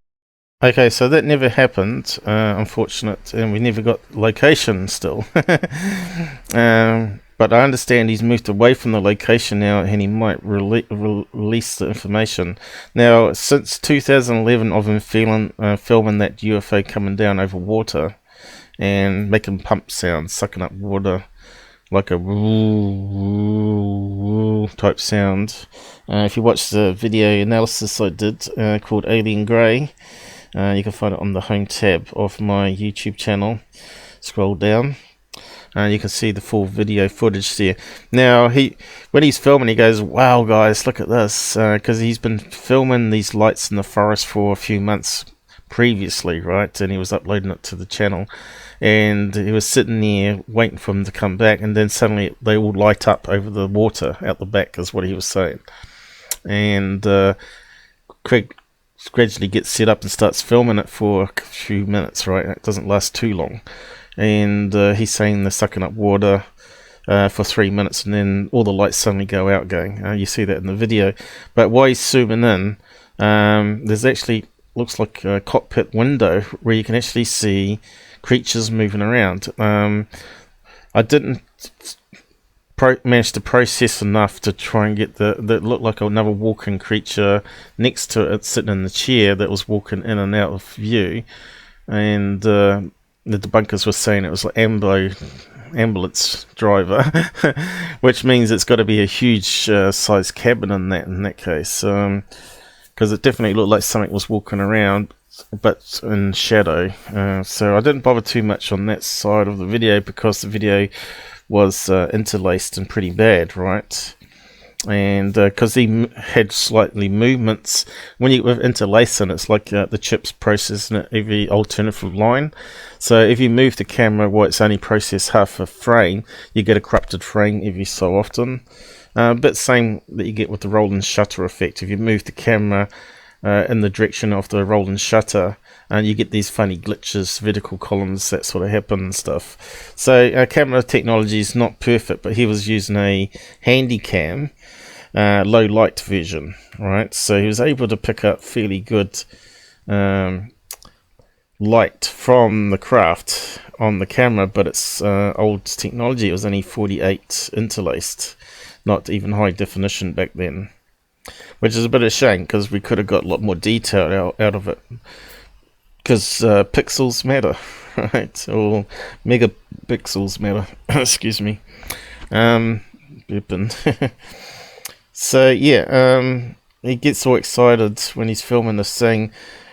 Okay, so that never happened, but we never got location still. But But I understand he's moved away from the location now, and he might release the information. Now, since 2011, I've been filming that UFO coming down over water and making pump sounds, sucking up water, like a woo type sound. If you watch the video analysis I did called Alien Grey, you can find it on the home tab of my YouTube channel. Scroll down. You can see the full video footage there. Now, when he's filming, he goes, "Wow, guys, look at this," because he's been filming these lights in the forest for a few months previously, right? And he was uploading it to the channel, and he was sitting there waiting for them to come back, and then suddenly they all light up over the water out the back, is what he was saying. And Craig gradually gets set up and starts filming it for a few minutes, right? It doesn't last too long. And he's saying they're sucking up water for 3 minutes, and then all the lights suddenly go out going. You see that in the video. But while he's zooming in, there's actually, looks like a cockpit window where you can actually see creatures moving around. I didn't manage to process enough to try and get that looked like another walking creature next to it, sitting in the chair, that was walking in and out of view. And the debunkers were saying it was like ambulance driver, which means it's got to be a huge size cabin in that case, because it definitely looked like something was walking around, but in shadow. So I didn't bother too much on that side of the video, because the video was interlaced and pretty bad, right? And because he had slightly movements when you with interlacing, it's like the chips processing it every alternative line. So if you move the camera while it's only processed half a frame, you get a corrupted frame every so often. But same that you get with the rolling shutter effect. If you move the camera in the direction of the rolling shutter, and you get these funny glitches, vertical columns, that sort of happen and stuff. So camera technology is not perfect, but he was using a handy cam, low light version, right? So he was able to pick up fairly good light from the craft on the camera, but it's old technology. It was only 48 interlaced, not even high definition back then, which is a bit of a shame, because we could have got a lot more detail out of it. Because pixels matter, right? Or megapixels matter. Excuse me. So yeah, he gets all excited when he's filming this thing,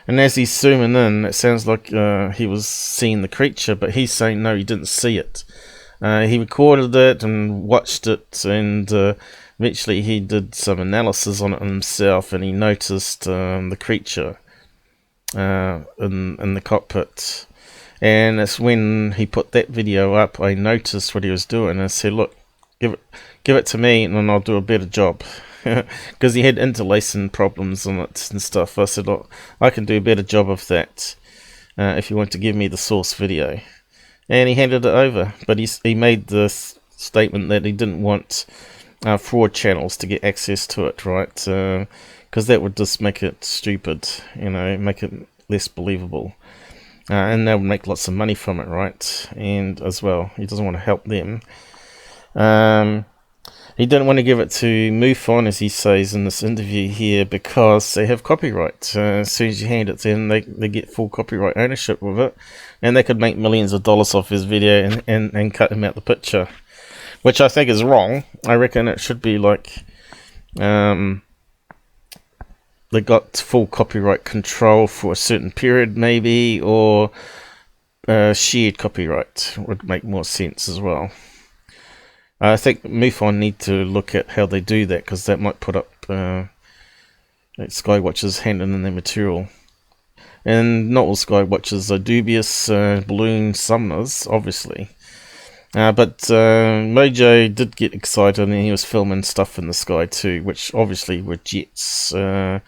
and as he's zooming in, it sounds like he was seeing the creature, but he's saying no, he didn't see it. He recorded it and watched it, and eventually he did some analysis on it himself, and he noticed the creature in the cockpit. And it's when he put that video up, I noticed what he was doing, and I said, look, give it to me and then I'll do a better job. Because he had interlacing problems on it and stuff. I said, look, I can do a better job of that if you want to give me the source video. And he handed it over, but he made this statement that he didn't want fraud channels to get access to it, right? Because that would just make it stupid, you know, make it less believable. And they would make lots of money from it, right? And as well, he doesn't want to help them. He didn't want to give it to MUFON, as he says in this interview here, because they have copyright. As soon as you hand it to them, they get full copyright ownership with it, and they could make millions of dollars off his video and cut him out the picture, which I think is wrong. I reckon it should be like they got full copyright control for a certain period, maybe, or shared copyright would make more sense as well. I think MUFON need to look at how they do that, because that might put up Skywatchers handing in their material. And not all Skywatchers are dubious balloon summoners, obviously. But Mojo did get excited, and he was filming stuff in the sky too, which obviously were jets, I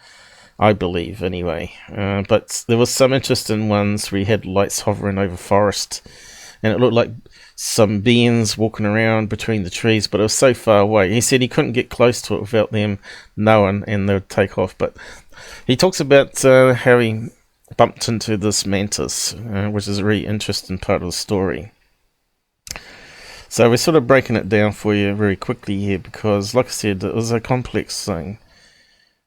believe, anyway. But there was some interesting ones where he had lights hovering over forest, and it looked like some beings walking around between the trees, but it was so far away. He said he couldn't get close to it without them knowing, and they would take off. But he talks about how he bumped into this mantis, which is a really interesting part of the story. So we're sort of breaking it down for you very quickly here because, like I said, it was a complex thing,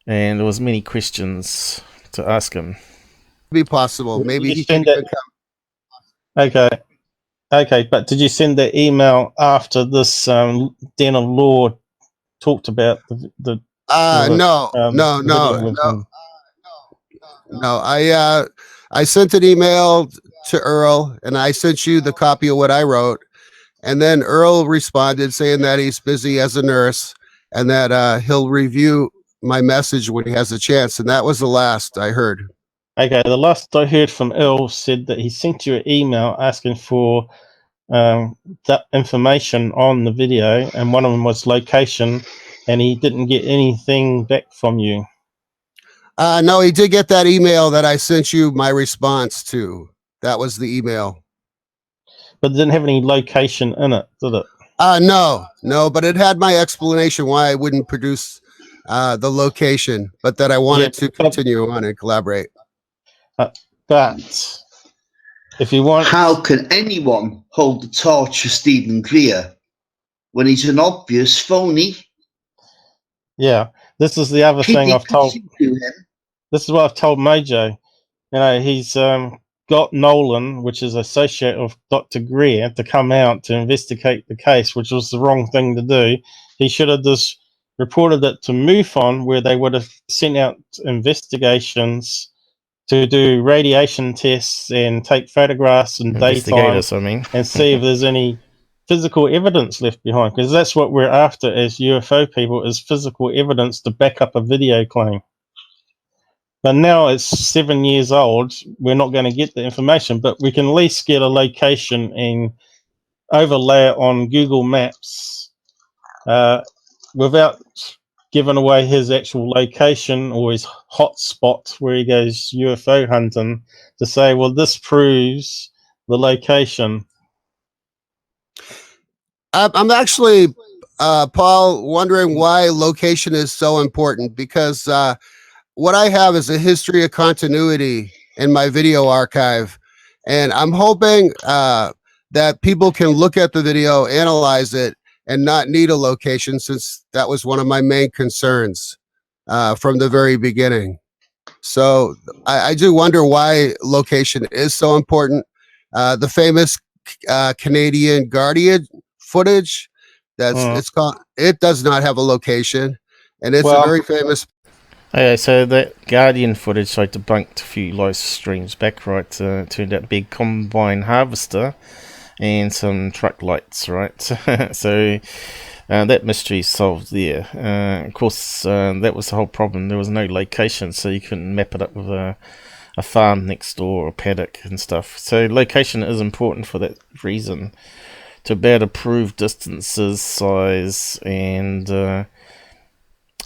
and there was many questions to ask him. Be possible. Did Maybe you he can send it? Okay. Okay, but did you send the email after this Den of Law talked about the no, no, video no, with no, him? no. I sent an email to Earl, and I sent you the copy of what I wrote, and then Earl responded saying that he's busy as a nurse and that he'll review my message when he has a chance, and that was the last I heard. Okay, the last I heard from Earl said that he sent you an email asking for that information on the video, and one of them was location, and he didn't get anything back from you. No, he did get that email that I sent you my response to. That was the email. But it didn't have any location in it, did it? No, but it had my explanation why I wouldn't produce the location, but that I wanted to continue on and collaborate. But if you want, how can anyone hold the torch for Stephen Greer when he's an obvious phony? Yeah, this is the other thing I've told. This is what I've told Mojo. You know, he's got Nolan, which is associate of Dr. Greer, to come out to investigate the case, which was the wrong thing to do. He should have just reported it to MUFON, where they would have sent out investigations to do radiation tests and take photographs in daytime and see if there's any physical evidence left behind, because that's what we're after as UFO people, is physical evidence to back up a video claim. But now it's 7 years old, we're not going to get the information, but we can at least get a location and overlay it on Google Maps without giving away his actual location or his hot spot where he goes UFO hunting, to say, well, this proves the location. I'm actually, Paul, wondering why location is so important, because what I have is a history of continuity in my video archive. And I'm hoping that people can look at the video, analyze it, and not need a location, since that was one of my main concerns from the very beginning. So I do wonder why location is so important. The famous Canadian Guardian footage, it's called, it does not have a location, and it's a very famous. Okay, so that Guardian footage I debunked a few live streams back, right? Turned out to be a combine harvester and some truck lights, right? So that mystery is solved there. Of course, that was the whole problem. There was no location, so you couldn't map it up with a farm next door or a paddock and stuff. So location is important for that reason, to be able to prove distances, size, and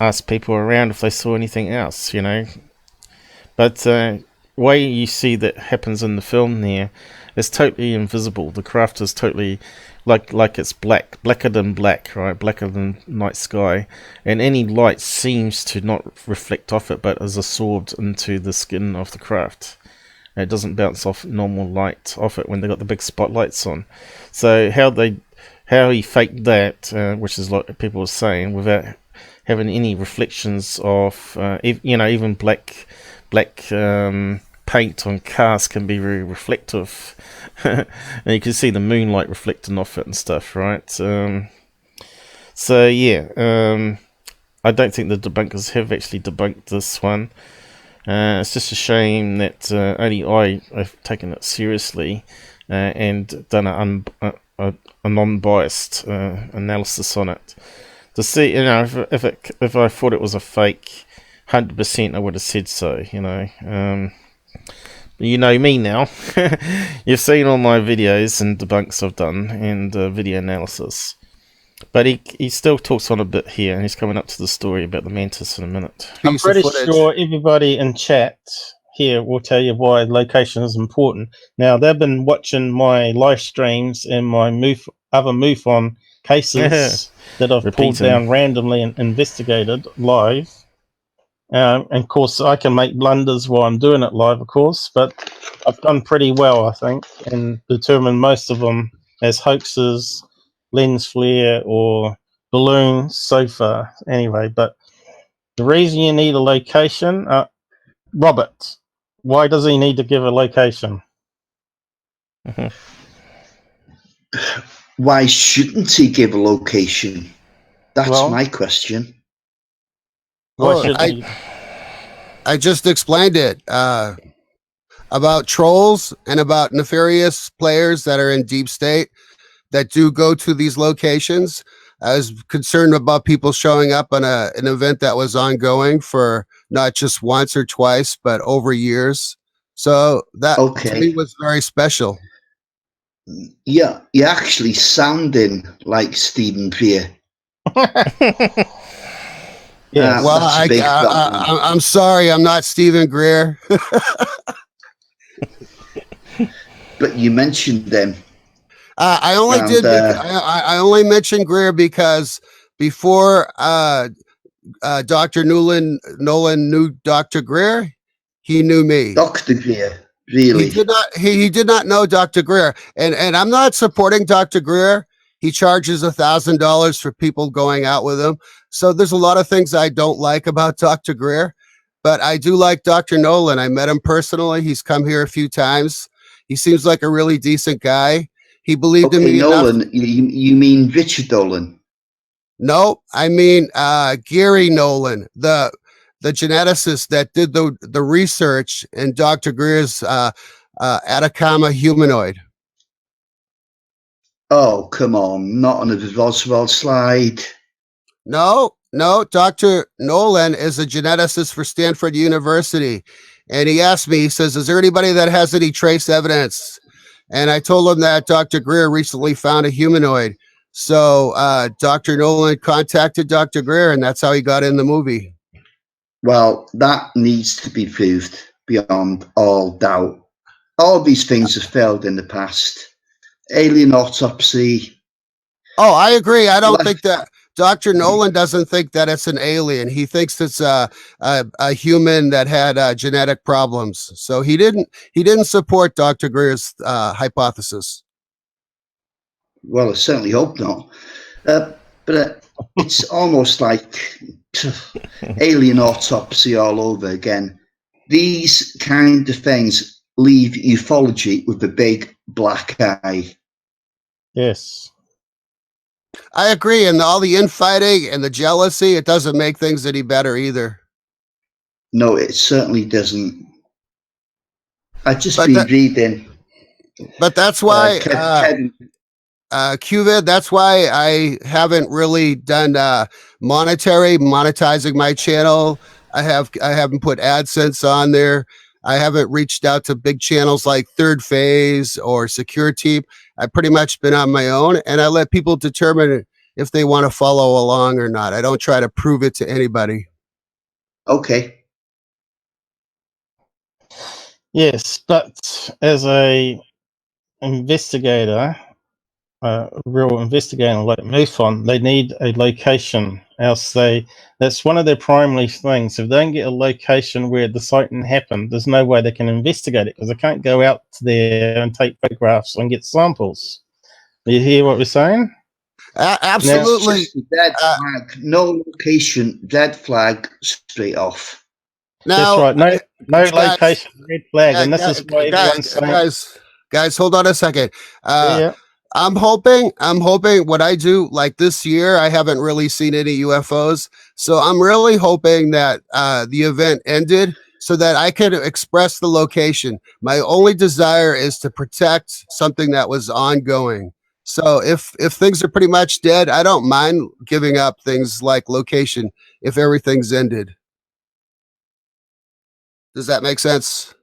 ask people around if they saw anything else, you know. But the way you see that happens in the film there is totally invisible. The craft is totally like it's blacker than black, right? Blacker than night sky, and any light seems to not reflect off it, but is absorbed into the skin of the craft. It doesn't bounce off normal light off it when they got the big spotlights on. So how he faked that, which is like people were saying, without having any reflections of, you know, even black paint on cars can be very reflective, and you can see the moonlight reflecting off it and stuff, right? So yeah, I don't think the debunkers have actually debunked this one. It's just a shame that only I have taken it seriously and done a non-biased analysis on it. To see, you know, if I thought it was a fake, 100% I would have said so, you know. You know me now. You've seen all my videos and debunks I've done and video analysis. But he still talks on a bit here, and he's coming up to the story about the Mantis in a minute. I'm pretty sure everybody in chat here will tell you why location is important. Now, they've been watching my live streams and my other MUFON cases that I've pulled down randomly and investigated live. And of course, I can make blunders while I'm doing it live, of course, but I've done pretty well, I think, and determined most of them as hoaxes lens flare or balloon so far. Anyway, but the reason you need a location, Robert, why does he need to give a location? Why shouldn't he give a location? That's Well, my question. Why Oh, shouldn't he? I just explained it about trolls and about nefarious players that are in deep state that do go to these locations. I was concerned about people showing up on an event that was ongoing for not just once or twice, but over years. So that to me Okay. was very special. Yeah, you're actually sounding like Stephen Greer. Yes. Well, That's a big problem. I'm sorry, I'm not Stephen Greer. But you mentioned them. I only And, did. I only mentioned Greer because before Dr. Nolan knew Dr. Greer, he knew me. Dr. Greer, He really? did not. He did not know Dr. Greer, and I'm not supporting Dr. Greer. He charges $1,000 for people going out with him. So there's a lot of things I don't like about Dr. Greer, but I do like Dr. Nolan. I met him personally. He's come here a few times. He seems like a really decent guy. He believed in Okay, me enough. Nolan, you mean Richard Nolan? No, I mean Gary Nolan, the geneticist that did the research in Dr. Greer's Atacama humanoid. Oh, come on, not on a Roswell slide. No, Dr. Nolan is a geneticist for Stanford University. And he asked me, he says, is there anybody that has any trace evidence? And I told him that Dr. Greer recently found a humanoid. So Dr. Nolan contacted Dr. Greer, and that's how he got in the movie. Well, that needs to be proved beyond all doubt. All these things have failed in the past. Alien autopsy. Oh, I agree. I don't think that Dr. Nolan doesn't think that it's an alien. He thinks it's a human that had genetic problems. So he didn't support Dr. Greer's hypothesis. Well, I certainly hope not. But it's almost like alien autopsy all over again. These kind of things leave ufology with a big black eye. Yes. I agree. And all the infighting and the jealousy, it doesn't make things any better either. No, it certainly doesn't. I've just But been that- reading. But that's why, Kevin, QVid, that's why I haven't really done monetizing my channel. I haven't put AdSense on there. I haven't reached out to big channels like Third Phase or Security. I've pretty much been on my own, and I let people determine if they want to follow along or not. I don't try to prove it to anybody. okay. Yes, but as a investigator, a real investigator like MUFON, they need a location. Else that's one of their primary things. If they don't get a location where the sighting happened, there's no way they can investigate it because they can't go out there and take photographs and get samples. You hear what we're saying? Absolutely. Dead flag, no location, dead flag, straight off. Now, That's right. No guys, location, red flag, and this is why everyone's saying. Guys, hold on a second. Yeah. I'm hoping what I do, like this year, I haven't really seen any UFOs. So I'm really hoping that the event ended so that I could express the location. My only desire is to protect something that was ongoing. So if things are pretty much dead, I don't mind giving up things like location if everything's ended. Does that make sense?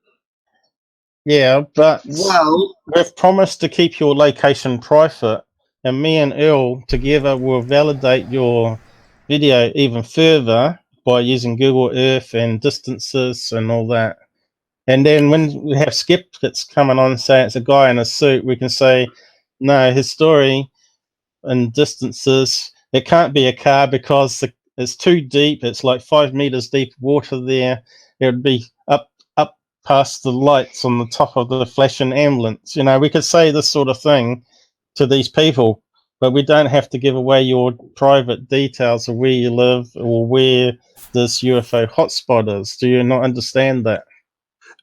Yeah, but Well, we've promised to keep your location private, and me and Earl together will validate your video even further by using Google Earth and distances and all that. And then when we have skeptics coming on and say it's a guy in a suit, we can say, no, his story and distances, it can't be a car because it's too deep. It's like 5 meters deep water there. It would be up past the lights on the top of the flashing ambulance. You know, we could say this sort of thing to these people, but we don't have to give away your private details of where you live or where this UFO hotspot is. Do you not understand that?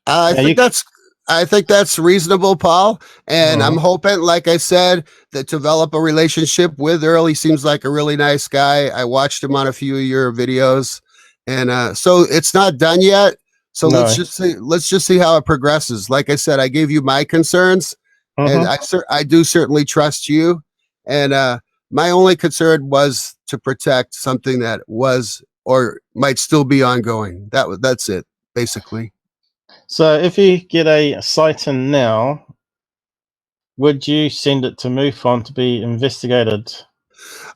I Now think that's reasonable, Paul. And I'm Mhm. hoping, like I said, that develop a relationship with Earl. He seems like a really nice guy. I watched him on a few of your videos, and so it's not done yet. So No. let's just see how it progresses. Like I said, I gave you my concerns, and Mhm. I do certainly trust you. And my only concern was to protect something that was or might still be ongoing. That's it, basically. So if you get a sighting now, would you send it to MUFON to be investigated?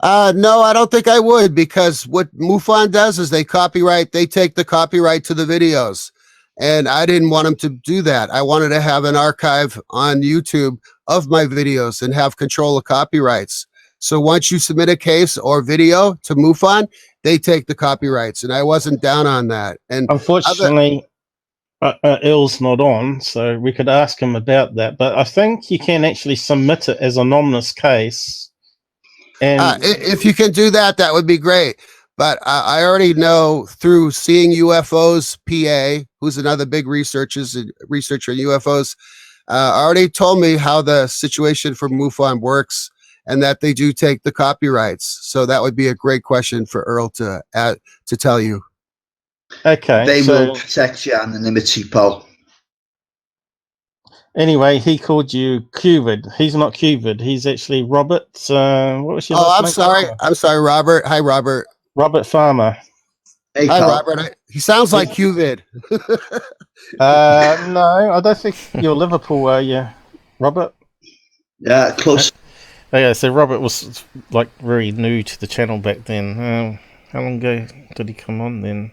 No, I don't think I would, because what MUFON does is they take the copyright to the videos. And I didn't want them to do that. I wanted to have an archive on YouTube of my videos and have control of copyrights. So once you submit a case or video to MUFON, they take the copyrights. And I wasn't down on that. And other, Unfortunately, Ill's not on, so we could ask him about that. But I think you can actually submit it as an anonymous case. And if you can do that, that would be great. But I already know through seeing UFOs, PA, who's another big researcher in UFOs, already told me how the situation for MUFON works and that they do take the copyrights. So that would be a great question for Earl to tell you. okay, They will so protect your anonymity, Paul. anyway, he called you Cuvid. He's not Cuvid. He's actually Robert. What was your Oh, last I'm name? sorry. I'm sorry, Robert. Hi, Robert. Robert Farmer. Hey, Hi, pal. Robert. He sounds like Cuvid. No, I don't think you're Liverpool, are you, Robert? Yeah, close. Yeah, so Robert was like very new to the channel back then. How long ago did he come on then?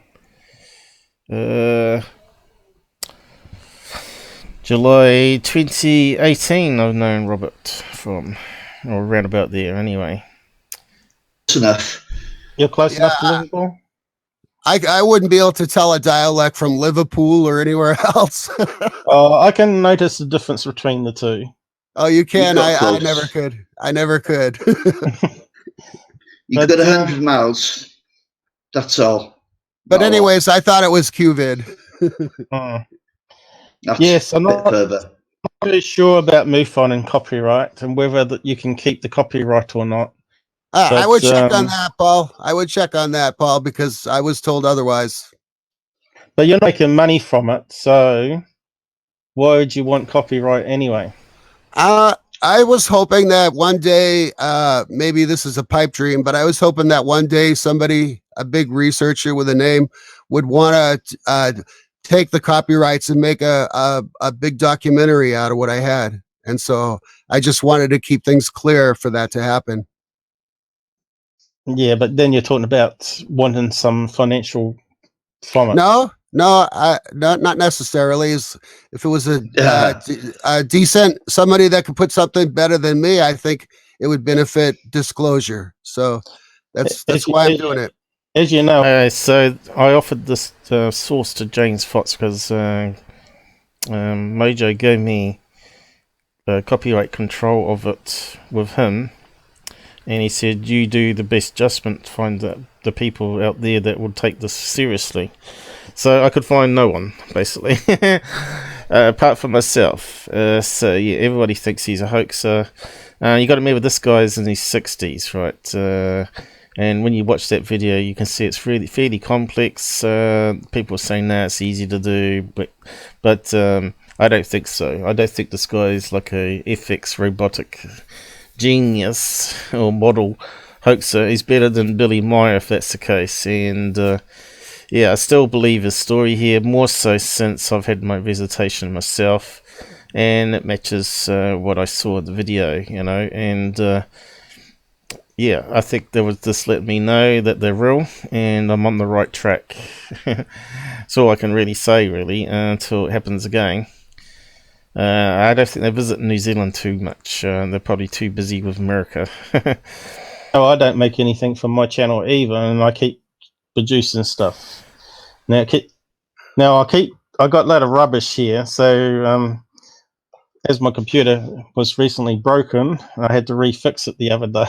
July 2018. I've known Robert from, or around about there anyway. Close enough. You're close Yeah, enough to Liverpool? I wouldn't be able to tell a dialect from Liverpool or anywhere else. I can notice the difference between the two. Oh, you You can. got I close. never could. I never could. You But, got 100 miles. That's all. But Not a lot. anyways, I thought it was Cuvid. That's yes, I'm a bit not further. really sure about MUFON and copyright and whether that you can keep the copyright or not. I would But check on that, Paul. I would check on that, Paul, because I was told otherwise. but you're not making money from it, so why would you want copyright anyway? I was hoping that one day, maybe this is a pipe dream, but I was hoping that one day somebody, a big researcher with a name, would want to take the copyrights and make a big documentary out of what I had. And so I just wanted to keep things clear for that to happen. Yeah, but then you're talking about wanting some financial from it. No, not necessarily. If it was a decent somebody that could put something better than me, I think it would benefit disclosure. So that's why I'm doing it. As you know, So I offered this source to James Fox because Mojo gave me copyright control of it with him, and he said, you do the best judgment to find the people out there that would take this seriously. So I could find no one, basically, apart from myself. So yeah, everybody thinks he's a hoaxer. You got to remember, this guy's in his 60s, right? And when you watch that video, you can see it's really fairly complex. People are saying that it's easy to do, but I don't think so. I don't think this guy is like a FX robotic genius or model hoaxer. He's better than Billy Meyer if that's the case. And yeah, I still believe his story here, more so since I've had my visitation myself, and it matches what I saw in the video, you know. And yeah, I think they would just let me know that they're real and I'm on the right track. That's all I can really say, really, until it happens again. I don't think they visit New Zealand too much. They're probably too busy with America. no, I don't make anything from my channel either, and I keep producing stuff. I got a lot of rubbish here, so as my computer was recently broken, I had to refix it the other day.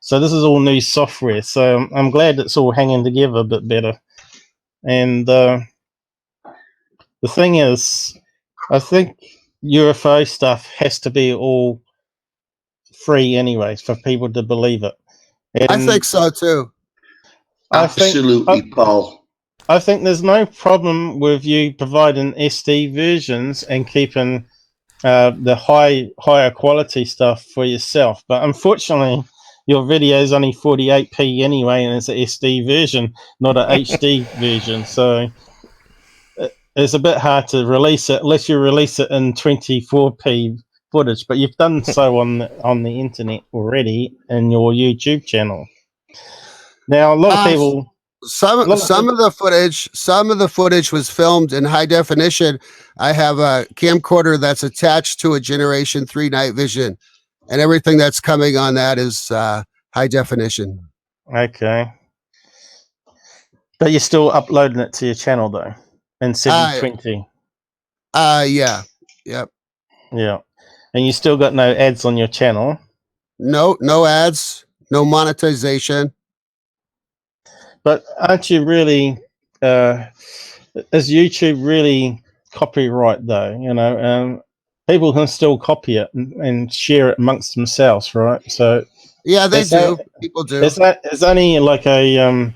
So this is all new software. So I'm glad it's all hanging together a bit better. And the thing is, I think UFO stuff has to be all free anyways for people to believe it. And I think so too. Absolutely, Paul. I think there's no problem with you providing SD versions and keeping the higher quality stuff for yourself. But unfortunately, your video is only 48p anyway, and it's an SD version, not an HD version. So it's a bit hard to release it unless you release it in 24p footage. But you've done so on the internet already in your YouTube channel. Now, a lot of people. Some of the footage was filmed in high definition. I have a camcorder that's attached to a Generation 3 night vision, and everything that's coming on that is high definition. Okay. But you're still uploading it to your channel though in 720. Yeah. Yep. Yeah. And you still got no ads on your channel? No ads, no monetization. But aren't you really, is YouTube really copyright though? You know, people can still copy it and share it amongst themselves, right? So yeah, they do. People do. It's only like a,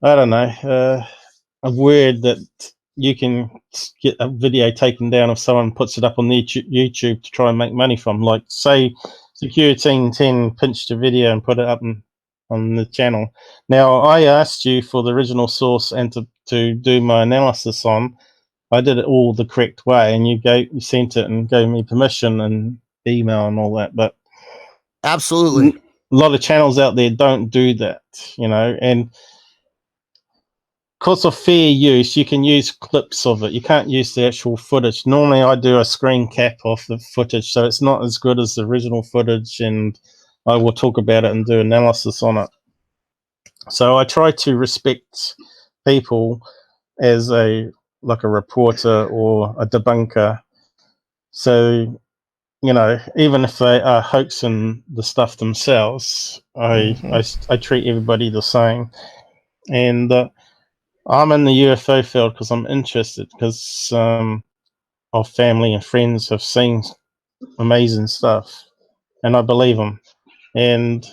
I don't know, a word that you can get a video taken down if someone puts it up on YouTube to try and make money from. Like, say, Security 10 pinched a video and put it up on the channel. Now, I asked you for the original source and to do my analysis on. I did it all the correct way, and you sent it and gave me permission and email and all that. But absolutely, a lot of channels out there don't do that, you know, and because of fair use, you can use clips of it. You can't use the actual footage. Normally, I do a screen cap of the footage, so it's not as good as the original footage, and I will talk about it and do analysis on it. So I try to respect people as like a reporter or a debunker. So, you know, even if they are hoaxing the stuff themselves, I treat everybody the same. And I'm in the UFO field because I'm interested, because of family and friends have seen amazing stuff, and I believe them. And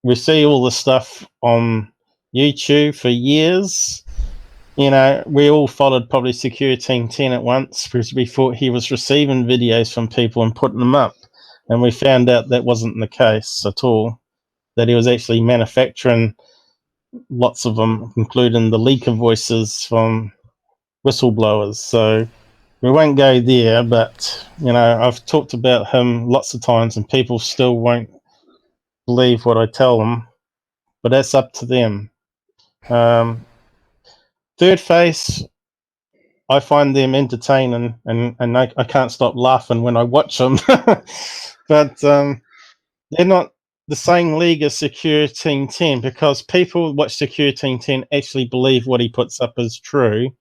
we see all the stuff on YouTube for years. You know, we all followed probably Security 10 at once because we thought he was receiving videos from people and putting them up, and we found out that wasn't the case at all, that he was actually manufacturing lots of them, including the leaker voices from whistleblowers. So we won't go there, but you know, I've talked about him lots of times and people still won't believe what I tell them, but that's up to them. Third Face, I find them entertaining, and I can't stop laughing when I watch them. But they're not the same league as Security 10, because people watch Security 10 actually believe what he puts up is true.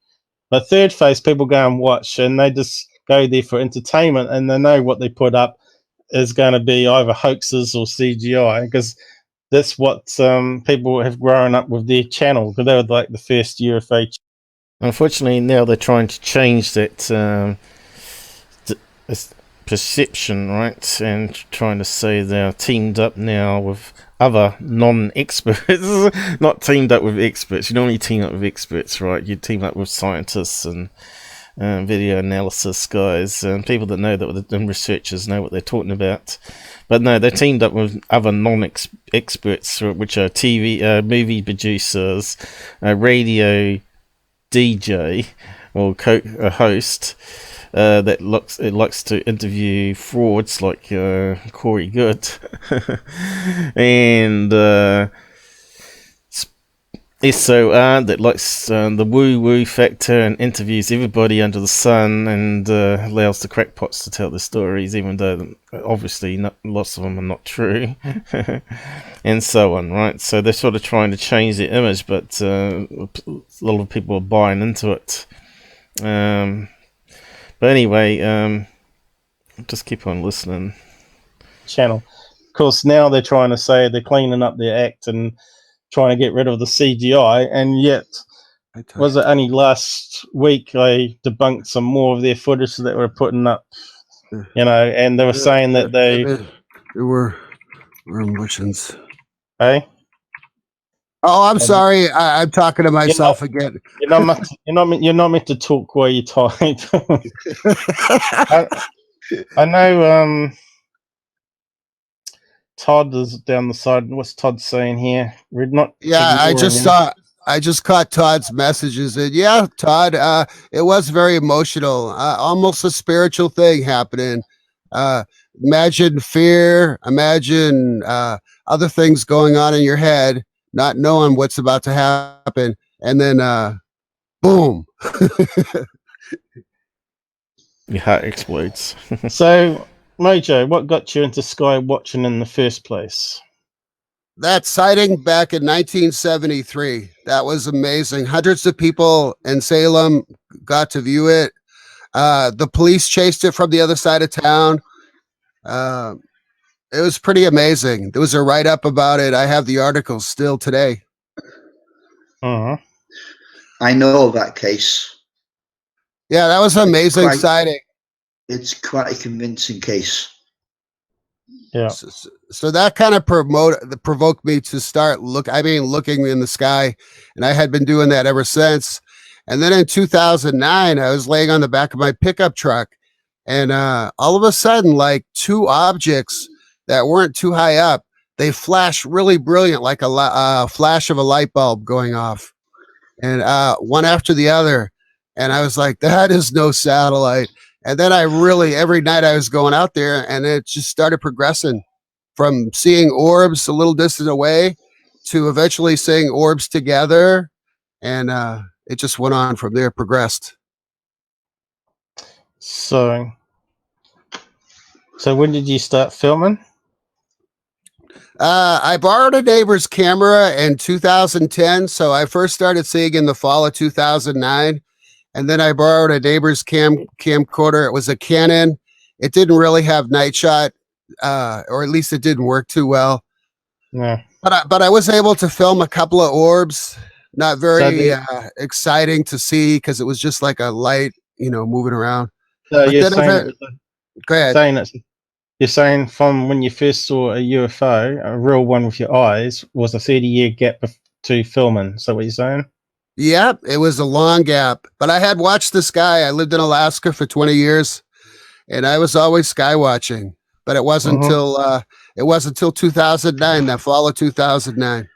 But Third Face, people go and watch, and they just go there for entertainment, and they know what they put up is going to be either hoaxes or CGI, because that's what people have grown up with their channel, because they were like the first UFO. Unfortunately, now they're trying to change that perception, right? And trying to say they're teamed up now with other non-experts. Not teamed up with experts. You normally team up with experts, right? You team up with scientists and video analysis guys and people that know that, and researchers know what they're talking about. But no, they're teamed up with other non-experts, which are TV, movie producers, radio DJ or a host that likes to interview frauds like Corey Good and SOR that likes the woo-woo factor and interviews everybody under the sun and allows the crackpots to tell the stories, even though obviously lots of them are not true, and so on, right? So they're sort of trying to change their image, but a lot of people are buying into it. But anyway, Just keep on listening. channel. Of course, now they're trying to say they're cleaning up their act and trying to get rid of the CGI, and yet was it only last week I debunked some more of their footage that were putting up, and they were saying that there were emotions. Hey, Oh, I'm sorry. I'm talking to myself again. you're not meant to talk while you type. I know. Todd is down the side. What's Todd saying here? We're not. Yeah, I just caught Todd's messages, and yeah, Todd, it was very emotional, almost a spiritual thing happening. Imagine fear, imagine other things going on in your head, not knowing what's about to happen, and then boom. Your heart explodes. So, Mojo, what got you into sky watching in the first place? That sighting back in 1973, that was amazing. Hundreds of people in Salem got to view it. The police chased it from the other side of town. It was pretty amazing. There was a write-up about it. I have the articles still today. Uh-huh. I know that case. Yeah, that was an amazing sighting. It's quite a convincing case. Yeah. So that kind of provoked me to start looking in the sky, and I had been doing that ever since. And then in 2009, I was laying on the back of my pickup truck, and all of a sudden, like two objects that weren't too high up, they flashed really brilliant, like a flash of a light bulb going off, and one after the other. And I was like, that is no satellite. And then every night I was going out there, and it just started progressing from seeing orbs a little distance away to eventually seeing orbs together. And it just went on from there, progressed. So when did you start filming? I borrowed a neighbor's camera in 2010. So I first started seeing in the fall of 2009. And then I borrowed a neighbor's camcorder. It was a Canon. It didn't really have night shot, or at least it didn't work too well. Yeah. But I was able to film a couple of orbs. Not very exciting to see because it was just like a light, moving around. So but you're then go ahead. You're saying from when you first saw a UFO, a real one with your eyes, was a 30-year gap to filming. So what you're saying? Yep, it was a long gap, but I had watched the sky. I lived in Alaska for 20 years, and I was always sky watching. But it wasn't until 2009, that fall of 2009.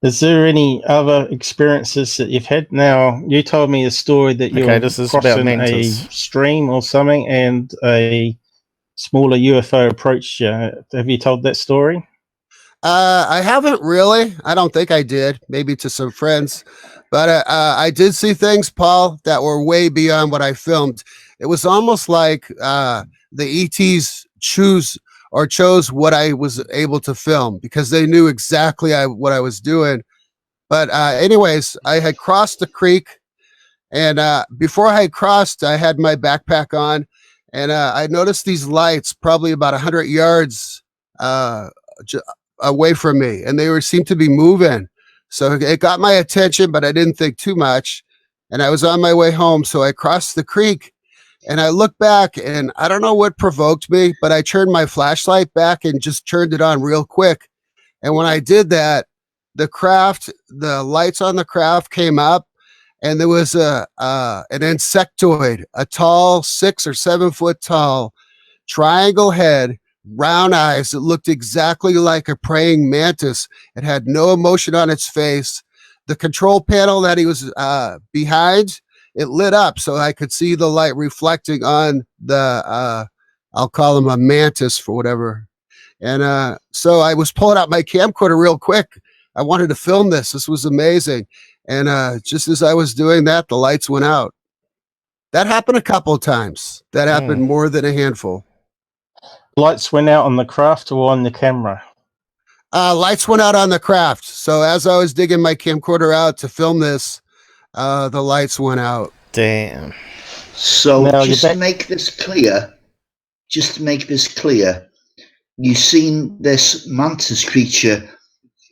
Is there any other experiences that you've had? Now, you told me a story that you're crossing a stream or something, and a smaller UFO approached you. Have you told that story? I haven't really. I don't think I did. Maybe to some friends, but I did see things, Paul, that were way beyond what I filmed. It was almost like the ETs chose what I was able to film because they knew exactly what I was doing. But anyways, I had crossed the creek, and before I had crossed, I had my backpack on, and I noticed these lights probably about 100 yards away from me, and they seemed to be moving. So it got my attention, but I didn't think too much. And I was on my way home, so I crossed the creek, and I looked back, and I don't know what provoked me, but I turned my flashlight back and just turned it on real quick. And when I did that, the lights on the craft came up, and there was an insectoid, a tall, 6 or 7 foot tall triangle head, round eyes. It looked exactly like a praying mantis. It had no emotion on its face. The control panel that he was behind, it lit up so I could see the light reflecting on the, I'll call him a mantis for whatever. And so I was pulling out my camcorder real quick. I wanted to film this. This was amazing. And just as I was doing that, the lights went out. That happened a couple of times. That happened more than a handful. Lights went out on the craft or on the camera? Lights went out on the craft. So as I was digging my camcorder out to film this, the lights went out. Damn. So Now, just to make this clear, you've seen this mantis creature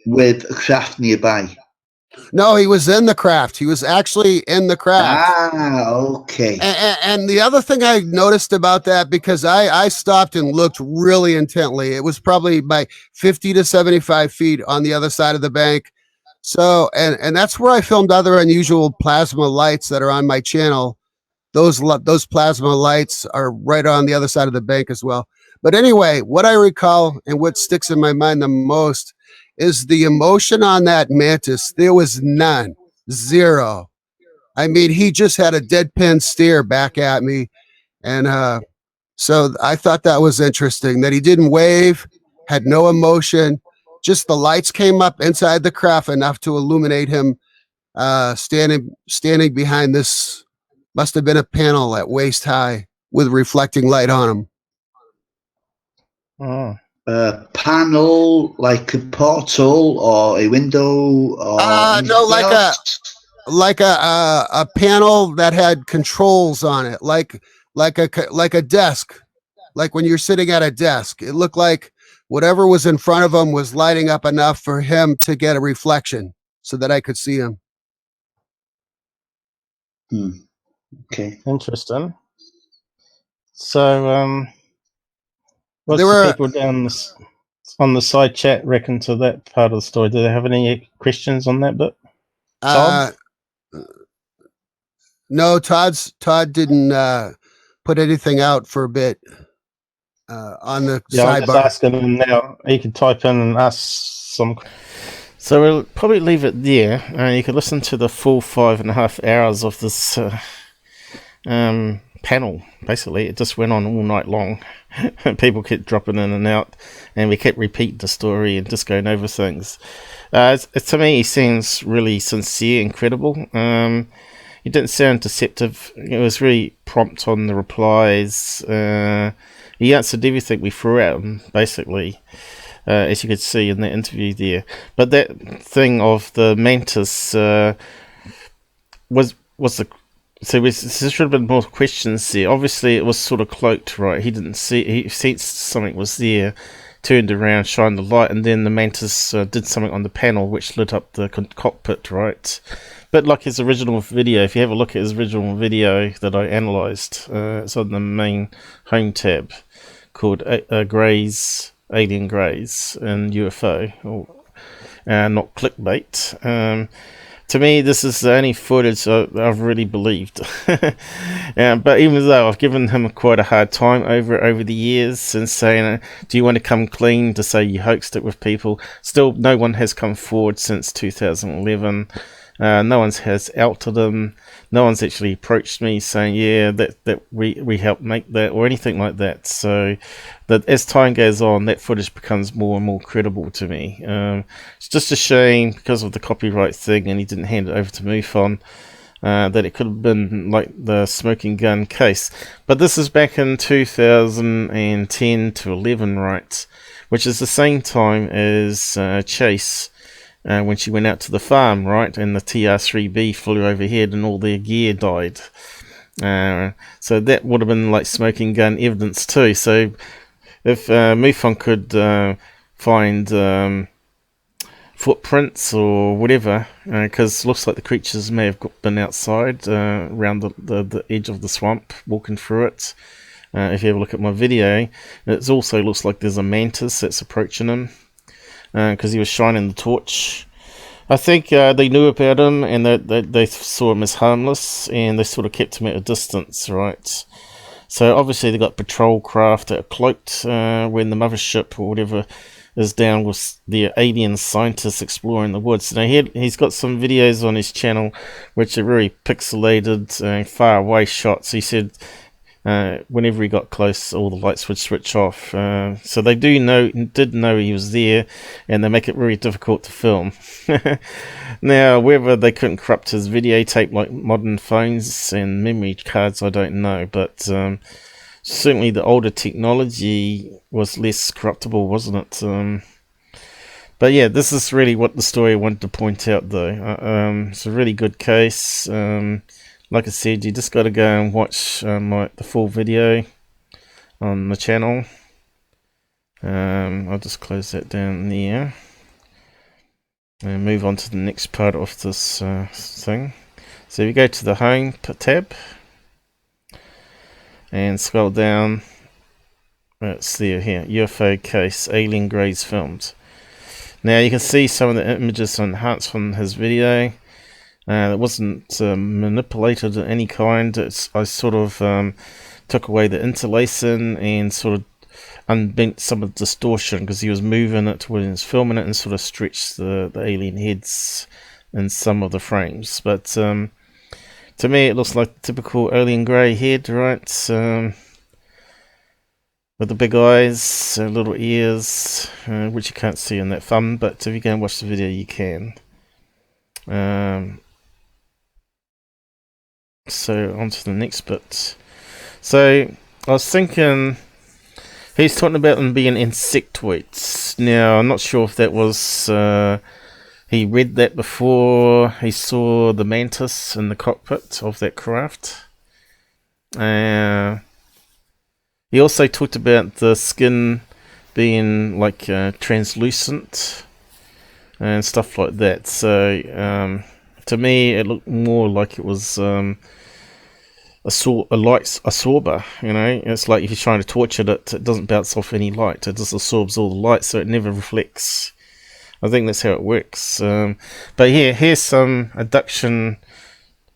with a craft nearby. No, he was in the craft. He was actually in the craft. Ah, okay. And the other thing I noticed about that, because I stopped and looked really intently, it was probably by 50 to 75 feet on the other side of the bank. So, and that's where I filmed other unusual plasma lights that are on my channel. Those plasma lights are right on the other side of the bank as well. But anyway, what I recall and what sticks in my mind the most is the emotion on that mantis. There was none, zero. I mean, he just had a deadpan stare back at me. And so I thought that was interesting that he didn't wave, had no emotion. Just the lights came up inside the craft enough to illuminate him standing behind this, must have been a panel at waist high with reflecting light on him. Oh. A panel, like a portal or a window, or No, like else? a panel that had controls on it, like a desk, like when you're sitting at a desk. It looked like whatever was in front of him was lighting up enough for him to get a reflection so that I could see him. Okay. Interesting. So, what's There the were people down this, on the side chat reckon to that part of the story? Do they have any questions on that bit? Todd? No, Todd didn't put anything out for a bit on the Yeah, I'm just sidebar. asking him now. He can type in and ask some. So we'll probably leave it there. You can listen to the full 5.5 hours of this panel. Basically, it just went on all night long. People kept dropping in and out, and we kept repeating the story and just going over things. To me, he seems really sincere and credible. He didn't sound deceptive. It was really prompt on the replies. He answered everything we threw at him, basically, as you could see in the interview there. But that thing of the mantis was the. So there should have been more questions there. Obviously, it was sort of cloaked, right? He didn't see. He sensed something was there, turned around, shined the light, and then the mantis did something on the panel, which lit up the cockpit, right? But like his original video, if you have a look at his original video that I analysed, it's on the main home tab called Alien Greys and UFO, not clickbait. To me, this is the only footage I've really believed. But even though I've given him quite a hard time over the years and saying, do you want to come clean to say you hoaxed it with people? Still, no one has come forward since 2011. No one has outed him. No one's actually approached me saying, yeah, that we helped make that or anything like that. So that as time goes on, that footage becomes more and more credible to me. It's just a shame because of the copyright thing, and he didn't hand it over to MUFON, that it could have been like the smoking gun case. But this is back in 2010 to 11, right? Which is the same time as Chase. When she went out to the farm, right, and the TR-3B flew overhead and all their gear died. So that would have been like smoking gun evidence too. So if MUFON could find footprints or whatever, because it looks like the creatures may have been outside around the edge of the swamp, walking through it. If you have a look at my video, it also looks like there's a mantis that's approaching him. Because he was shining the torch. I think they knew about him, and they saw him as harmless, and they sort of kept him at a distance, right? So obviously they got patrol craft that are cloaked when the mothership or whatever is down with the alien scientists exploring the woods. Now he's got some videos on his channel which are very pixelated and far away shots. He said whenever he got close, all the lights would switch off. So they did know he was there, and they make it very difficult to film. Now, whether they couldn't corrupt his videotape like modern phones and memory cards, I don't know. But certainly the older technology was less corruptible, wasn't it? But yeah, this is really what the story I wanted to point out, though. It's a really good case. like I said, you just got to go and watch the full video on the channel. I'll just close that down there and move on to the next part of this thing. So you go to the home tab and scroll down. It's there here, UFO case, alien grays filmed. Now you can see some of the images enhanced from his video. It wasn't manipulated in any kind. I sort of took away the interlacing and sort of unbent some of the distortion because he was moving it when he was filming it and sort of stretched the alien heads in some of the frames. But to me it looks like the typical alien grey head, right? With the big eyes, little ears, which you can't see in that thumb, but if you go and watch the video you can. So on to the next bit. So I was thinking, he's talking about them being insectoids. Now I'm not sure if that was he read that before he saw the mantis in the cockpit of that craft. He also talked about the skin being like translucent and stuff like that. So to me it looked more like it was a absorber, you know. It's like if you're trying to torch it, it doesn't bounce off any light. It just absorbs all the light, so it never reflects. I think that's how it works. But here's some abduction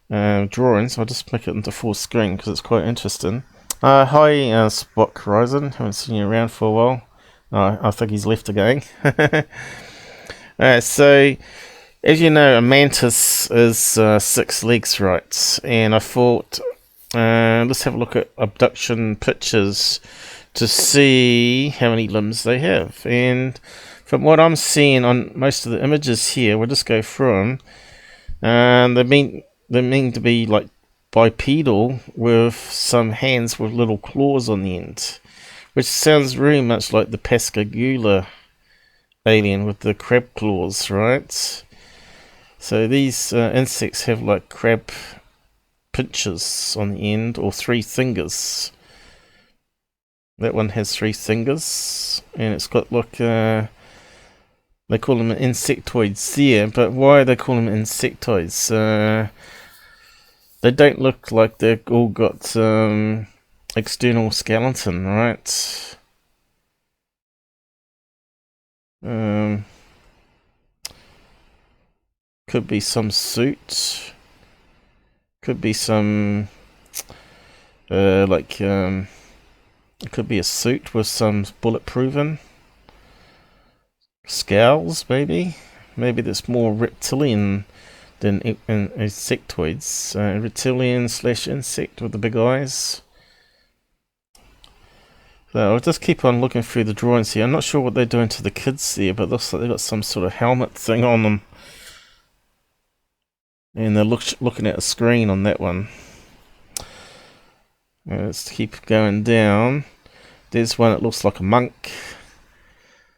drawings. I'll just make it into full screen because it's quite interesting. Hi, Spot Horizon. Haven't seen you around for a while. I think he's left again. So, as you know, a mantis is 6 legs, right? And I thought, let's have a look at abduction pictures to see how many limbs they have. And from what I'm seeing on most of the images here, we'll just go through them. They mean to be like bipedal with some hands with little claws on the end, which sounds very much like the Pascagoula alien with the crab claws, right? So these insects have like crab pinchers on the end, or 3 fingers. That one has 3 fingers, and it's got like they call them insectoids there. But why they call them insectoids? They don't look like they've all got external skeleton, right? Could be some suit. Could be some it could be a suit with some bulletproofing. Scowls, maybe. Maybe that's more reptilian than insectoids. Reptilian / insect with the big eyes. So I'll just keep on looking through the drawings here. I'm not sure what they're doing to the kids there, but it looks like they've got some sort of helmet thing on them. And they're looking at a screen on that one. Let's keep going down. There's one that looks like a monk.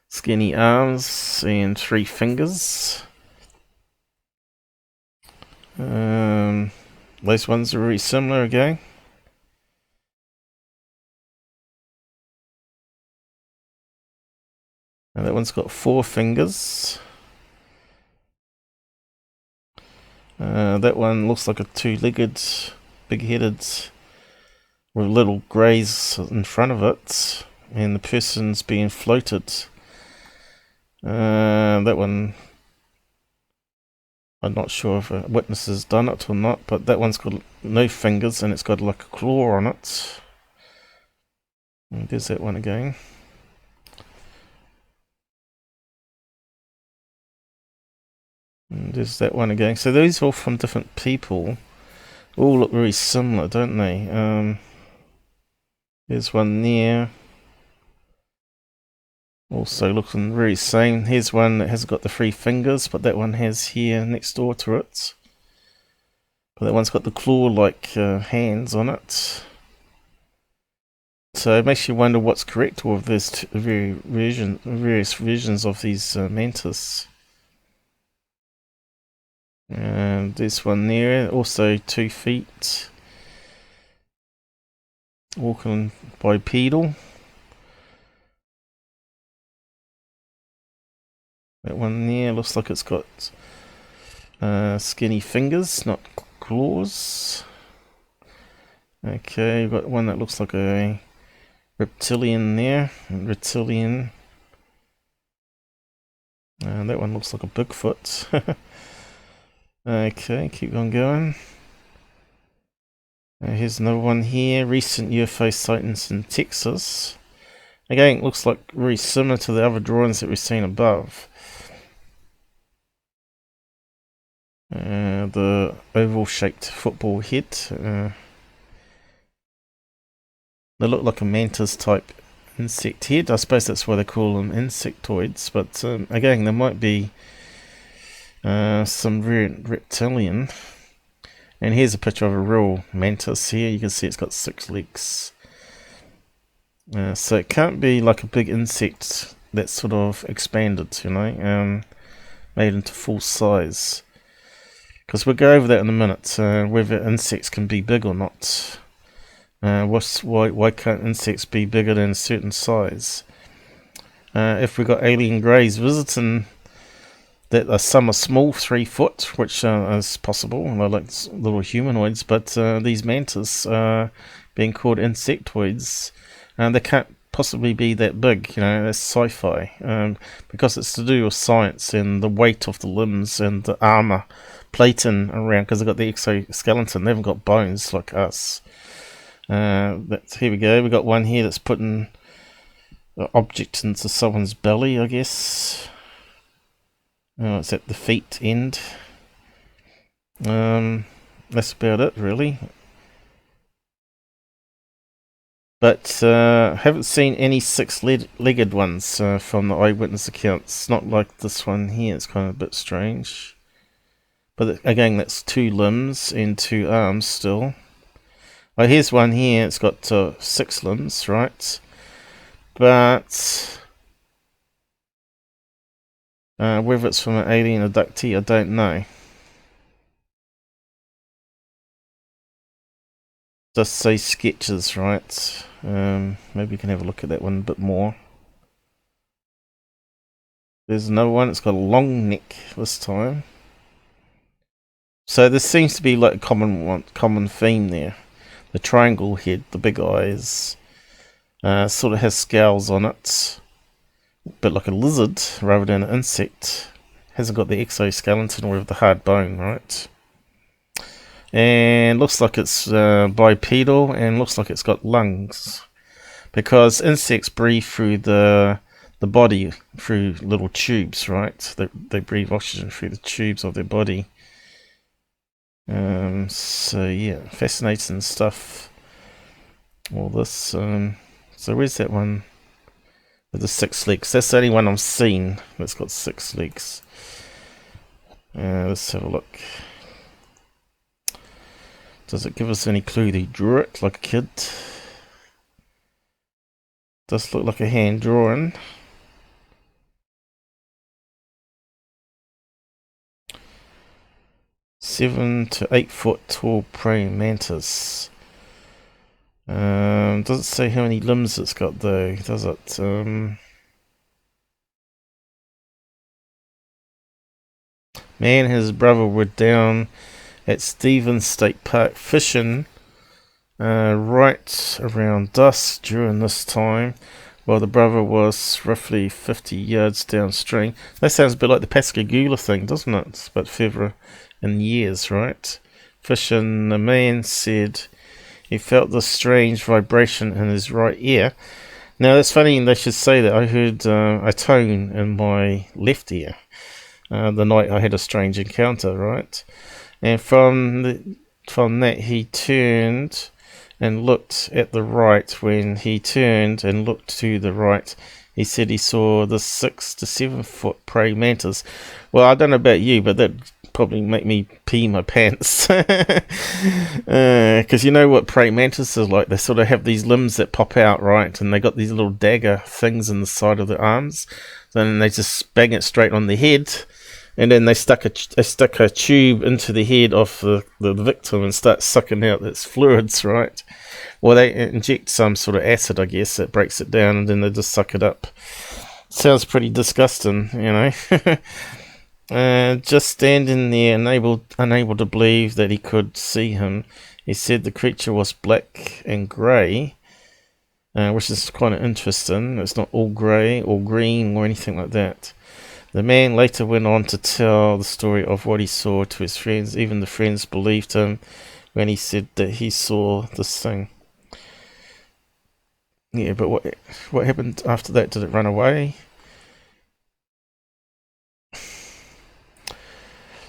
Skinny arms and 3 fingers. Those ones are very similar again. And that one's got 4 fingers. That one looks like a 2-legged, big-headed, with little greys in front of it, and the person's being floated. That one, I'm not sure if a witness has done it or not, but that one's got no fingers and it's got like a claw on it. And there's that one again. And there's that one again. So these are all from different people. All look very similar, don't they? There's one there. Also looking very same. Here's one that has got the 3 fingers, but that one has here next door to it. But that one's got the claw-like hands on it. So it makes you wonder what's correct with this various versions of these mantis. And this one there, also 2 feet. Walking bipedal. That one there looks like it's got skinny fingers, not claws. Okay, we've got one that looks like a reptilian there. Reptilian. And that one looks like a Bigfoot. Okay, keep on going. Here's another one here. Recent UFO sightings in Texas. Again, it looks like very similar to the other drawings that we've seen above. The oval-shaped football head. They look like a mantis type insect head. I suppose that's why they call them insectoids. But again, there might be some reptilian. And here's a picture of a real mantis here. You can see it's got 6 legs. So it can't be like a big insect that's sort of expanded, you know, made into full size. Because we'll go over that in a minute, whether insects can be big or not. Why can't insects be bigger than a certain size? If we've got alien greys visiting, that some are small, 3 foot, which is possible, like little humanoids, but these mantis being called insectoids, they can't possibly be that big, you know, that's sci-fi, because it's to do with science and the weight of the limbs and the armor plating around, because they've got the exoskeleton, they haven't got bones like us. Here we go, we got one here that's putting an object into someone's belly, I guess. Oh, it's at the feet end. That's about it, really. But haven't seen any 6-legged ones from the eyewitness accounts. Not like this one here. It's kind of a bit strange. But again, that's 2 limbs and 2 arms still. Oh, here's one here. It's got 6 limbs, right? But whether it's from an alien abductee, I don't know. Does say sketches, right? Maybe we can have a look at that one a bit more. There's another one. It's got a long neck this time. So this seems to be like a common theme there. The triangle head, the big eyes, sort of has scales on it. But like a lizard rather than an insect. Hasn't got the exoskeleton with the hard bone, right? And looks like it's bipedal and looks like it's got lungs. Because insects breathe through the body, through little tubes, right? They breathe oxygen through the tubes of their body. So yeah, fascinating stuff. All this. So where's that one? With the 6 legs. That's the only one I've seen that's got 6 legs. Let's have a look. Does it give us any clue that he drew it like a kid? Does look like a hand drawing. Seven to 8 foot tall praying mantis. Doesn't say how many limbs it's got though, does it? Man and his brother were down at Stevens State Park fishing right around dusk during this time, while the brother was roughly 50 yards downstream. That sounds a bit like the Pascagoula thing, doesn't it? But further in years, right? Fishing, the man said he felt this strange vibration in his right ear. Now that's funny, they should say that. I heard a tone in my left ear the night I had a strange encounter, right? And from that he turned and looked at the right. When he turned and looked to the right, he said he saw the 6 to 7 foot prey mantis. Well, I don't know about you, but that probably make me pee my pants. Because you know what prey mantis is like. They sort of have these limbs that pop out, right? And they got these little dagger things in the side of the arms. Then they just bang it straight on the head. And then they stuck a tube into the head of the victim and start sucking out its fluids, right? Well, they inject some sort of acid, I guess, that breaks it down, and then they just suck it up. Sounds pretty disgusting, you know. Just standing there, unable to believe that he could see him. He said the creature was black and grey, which is kind of interesting. It's not all grey or green or anything like that. The man later went on to tell the story of what he saw to his friends. Even the friends believed him when he said that he saw this thing. Yeah, but what happened after that? Did it run away?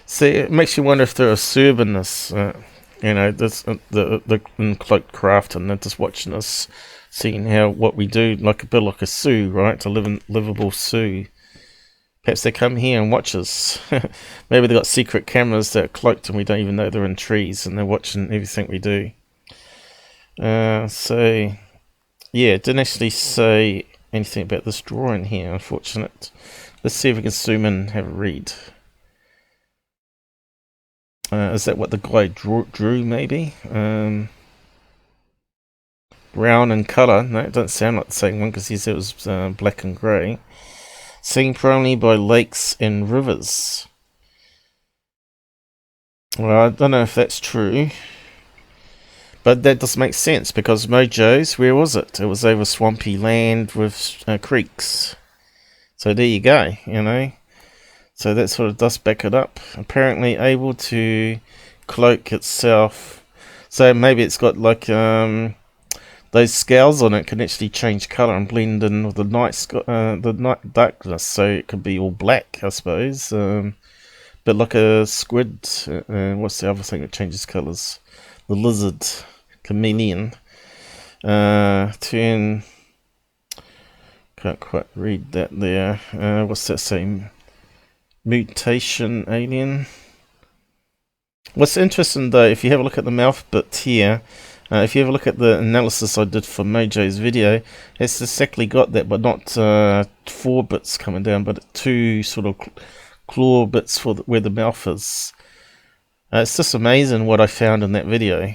See, it makes you wonder if they're serving this, you know, this the cloaked craft, and they're just watching us, seeing what we do, like a bit like a zoo, right? A livable zoo. Perhaps they come here and watch us. Maybe they've got secret cameras that are cloaked and we don't even know they're in trees, and they're watching everything we do. So, yeah, it didn't actually say anything about this drawing here, unfortunate. Let's see if we can zoom in and have a read. Is that what the guy drew maybe? Brown in colour. No, it doesn't sound like the same one, because he said it was black and grey. Seen primarily by lakes and rivers. Well, I don't know if that's true, but that does make sense, because Mojo's, where was it? It was over swampy land with creeks. So there you go, you know. So that sort of does back it up. Apparently able to cloak itself. So maybe it's got like those scales on it can actually change colour and blend in with the night darkness. So it could be all black, I suppose. But like a squid. What's the other thing that changes colours? The lizard, chameleon. Can't quite read that there. What's that saying? Mutation alien. What's interesting though, if you have a look at the mouth bit here, if you have a look at the analysis I did for Mojo's video, it's exactly got that, but not 4 bits coming down, but 2 sort of claw bits for where the mouth is. It's just amazing what I found in that video.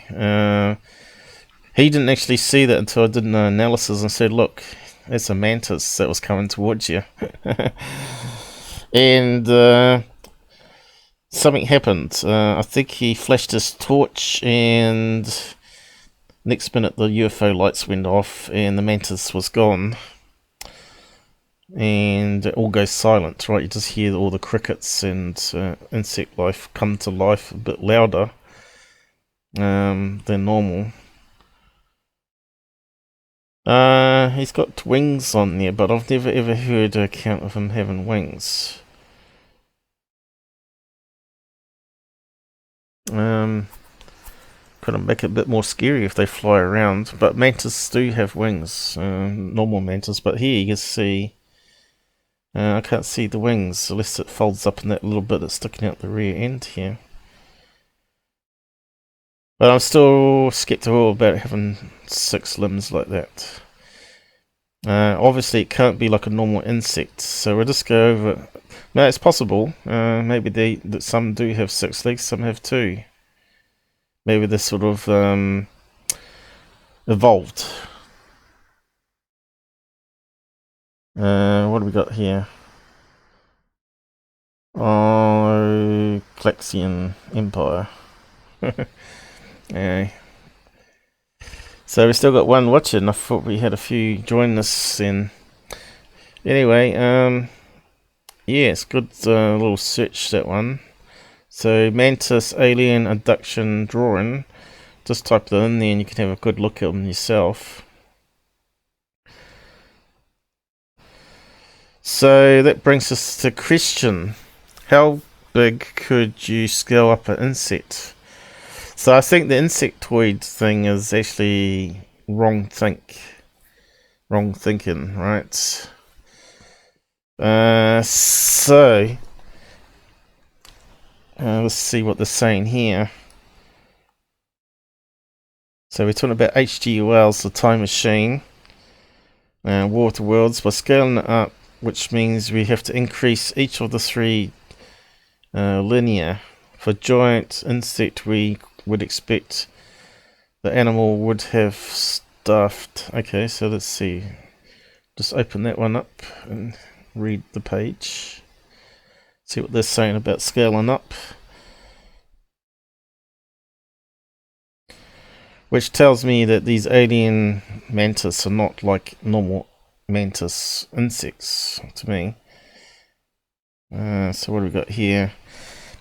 He didn't actually see that until I did an analysis and said, look, it's a mantis that was coming towards you. And something happened. I think he flashed his torch, and next minute the UFO lights went off and the mantis was gone. And it all goes silent, right? You just hear all the crickets and insect life come to life a bit louder than normal. He's got wings on there, but I've never ever heard an account of him having wings. Could make it a bit more scary if they fly around, but mantis do have wings, normal mantis, but here you can see, I can't see the wings unless it folds up in that little bit that's sticking out the rear end here. But I'm still skeptical about having 6 limbs like that. Obviously it can't be like a normal insect, so we'll just go over. No, it's possible. Maybe some do have 6 legs, some have 2. Maybe they're sort of evolved. What do we got here? Oh, Claxian Empire. Yeah. So we still got one watching. I thought we had a few join us in. Anyway, yeah, it's good little search, that one. So Mantis alien abduction drawing. Just type that in there and you can have a good look at them yourself. So that brings us to question. How big could you scale up an insect? So I think the insectoid thing is actually wrong thinking, right? So let's see what they're saying here. So we're talking about H.G. Wells' The Time Machine, War of the Worlds, by scaling it up, which means we have to increase each of the 3 linear. For giant insect, we would expect the animal would have stuffed. Okay, so let's see. Just open that one up and read the page. See what they're saying about scaling up. Which tells me that these alien mantis are not like normal mantis insects to me. So what do we got here?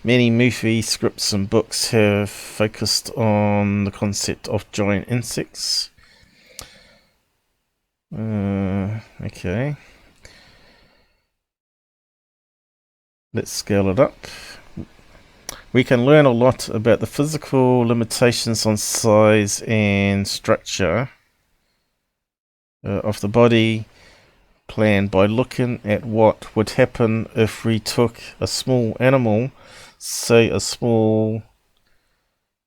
Many movie scripts and books have focused on the concept of giant insects. Okay. Let's scale it up. We can learn a lot about the physical limitations on size and structure of the body plan by looking at what would happen if we took a small animal, say a small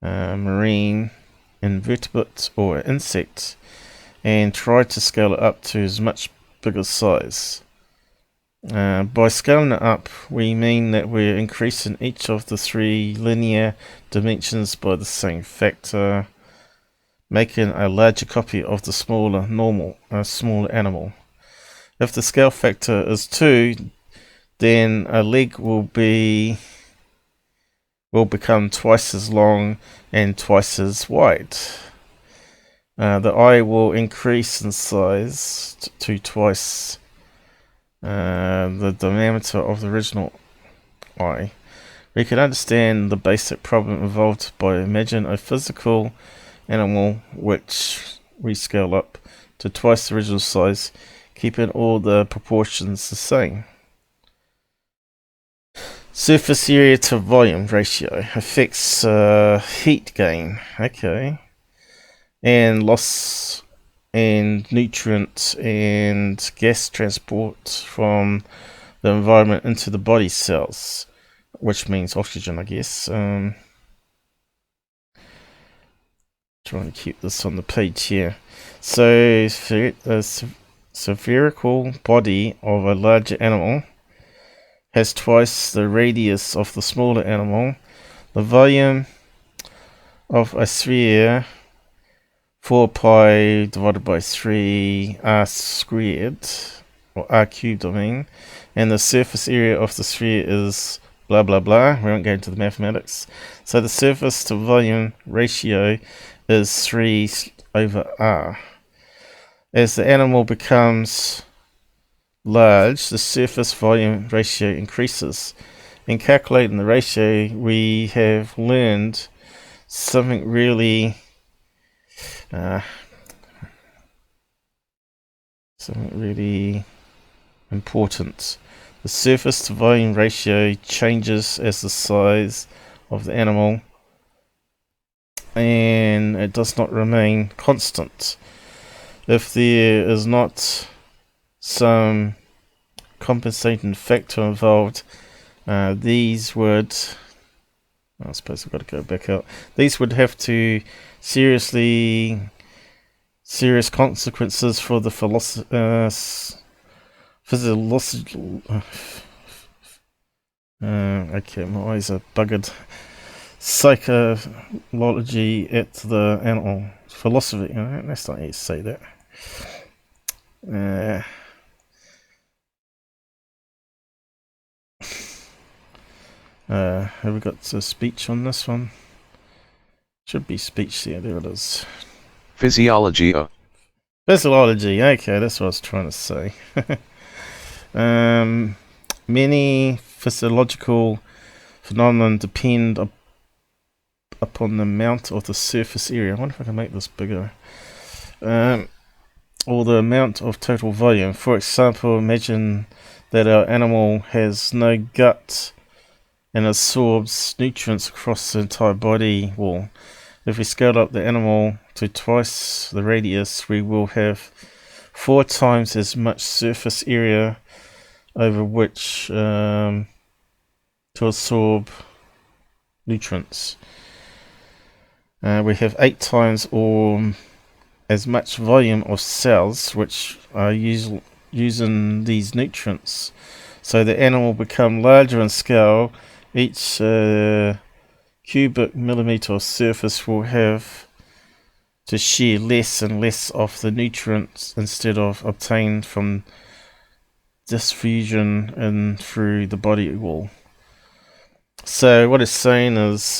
marine invertebrate or insect, and tried to scale it up to as much bigger size. By scaling it up, we mean that we're increasing each of the three linear dimensions by the same factor, making a larger copy of the smaller animal. If the scale factor is 2, then a leg will become twice as long and twice as wide. The eye will increase in size to twice the diameter of the original eye. We can understand the basic problem involved by imagine a physical animal which we scale up to twice the original size, keeping all the proportions the same. Surface area to volume ratio affects heat gain, okay, and loss and nutrient and gas transport from the environment into the body cells, which means oxygen, I guess. Trying to keep this on the page here. So the spherical body of a larger animal has twice the radius of the smaller animal. The volume of a sphere 4 pi divided by 3 r squared, or r cubed I mean, and the surface area of the sphere is blah blah blah. We won't go into the mathematics. So the surface to volume ratio is 3 over r. As the animal becomes large, the surface volume ratio increases. In calculating the ratio, we have learned something really important. The surface to volume ratio changes as the size of the animal, and it does not remain constant. If there is not some compensating factor involved, these would, I suppose I've got to go back out, these would have to serious consequences for the physiological, okay, my eyes are buggered, psychology at the animal, philosophy, that's not how you say that. Have we got a speech on this one? Should be speech there, there it is. Physiology. Physiology, okay, that's what I was trying to say. Many physiological phenomena depend upon the amount of the surface area. I wonder if I can make this bigger. Or the amount of total volume. For example, imagine that our animal has no gut and absorbs nutrients across the entire body wall. If we scale up the animal to twice the radius, we will have 4 times as much surface area over which to absorb nutrients. We have 8 times or as much volume of cells which are using these nutrients. So the animal become larger in scale Each cubic millimeter of surface will have to share less and less of the nutrients instead of obtained from diffusion in through the body wall. So what it's saying is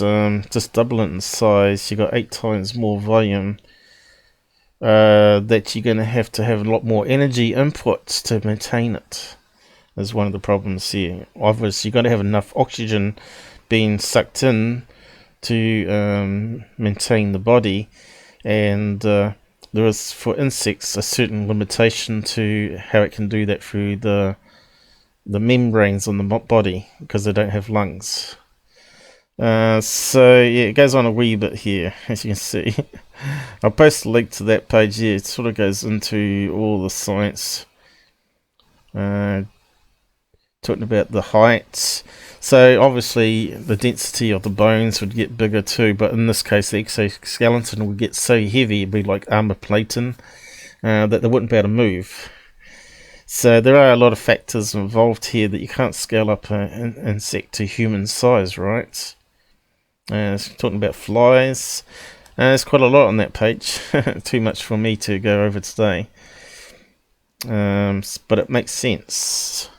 just double it in size. You got 8 times more volume. That you're going to have a lot more energy inputs to maintain it. Is one of the problems here. Obviously, you've got to have enough oxygen being sucked in to maintain the body, and there is for insects a certain limitation to how it can do that through the membranes on the body because they don't have lungs. So yeah, it goes on a wee bit here, as you can see. I'll post a link to that page here. It sort of goes into all the science, talking about the height. So obviously the density of the bones would get bigger too, but in this case the exoskeleton would get so heavy it'd be like armor plating, that they wouldn't be able to move. So there are a lot of factors involved here that you can't scale up an insect to human size, right? It's talking about flies. There's quite a lot on that page. Too much for me to go over today. But it makes sense.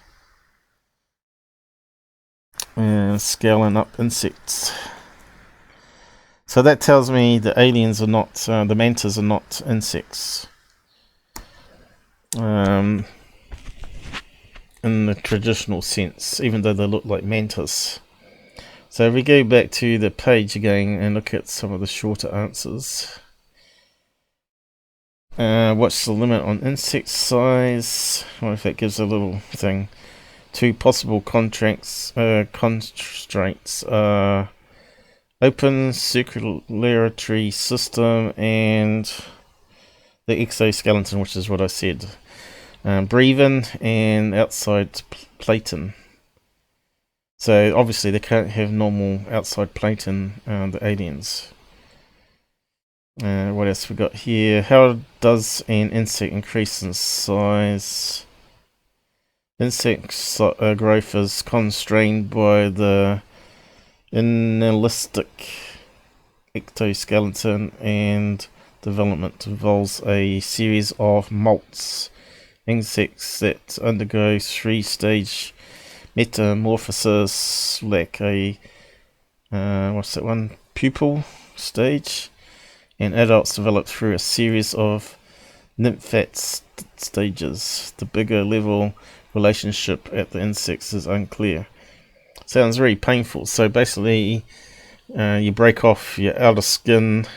Scaling up insects. So that tells me the aliens are not, the mantis are not insects. In the traditional sense, even though they look like mantis. So if we go back to the page again and look at some of the shorter answers. What's the limit on insect size? What if that gives a little thing? 2 possible constraints are open circulatory system and the exoskeleton, which is what I said. Breathing and outside plating. So obviously they can't have normal outside plating, the aliens. What else we got here? How does an insect increase in size? Insect growth is constrained by the inelastic exoskeleton, and development involves a series of molts. Insects that undergo 3-stage metamorphosis, like a pupal stage, and adults develop through a series of nymphat stages. The bigger level relationship at the insects is unclear. Sounds very painful. So basically you break off your outer skin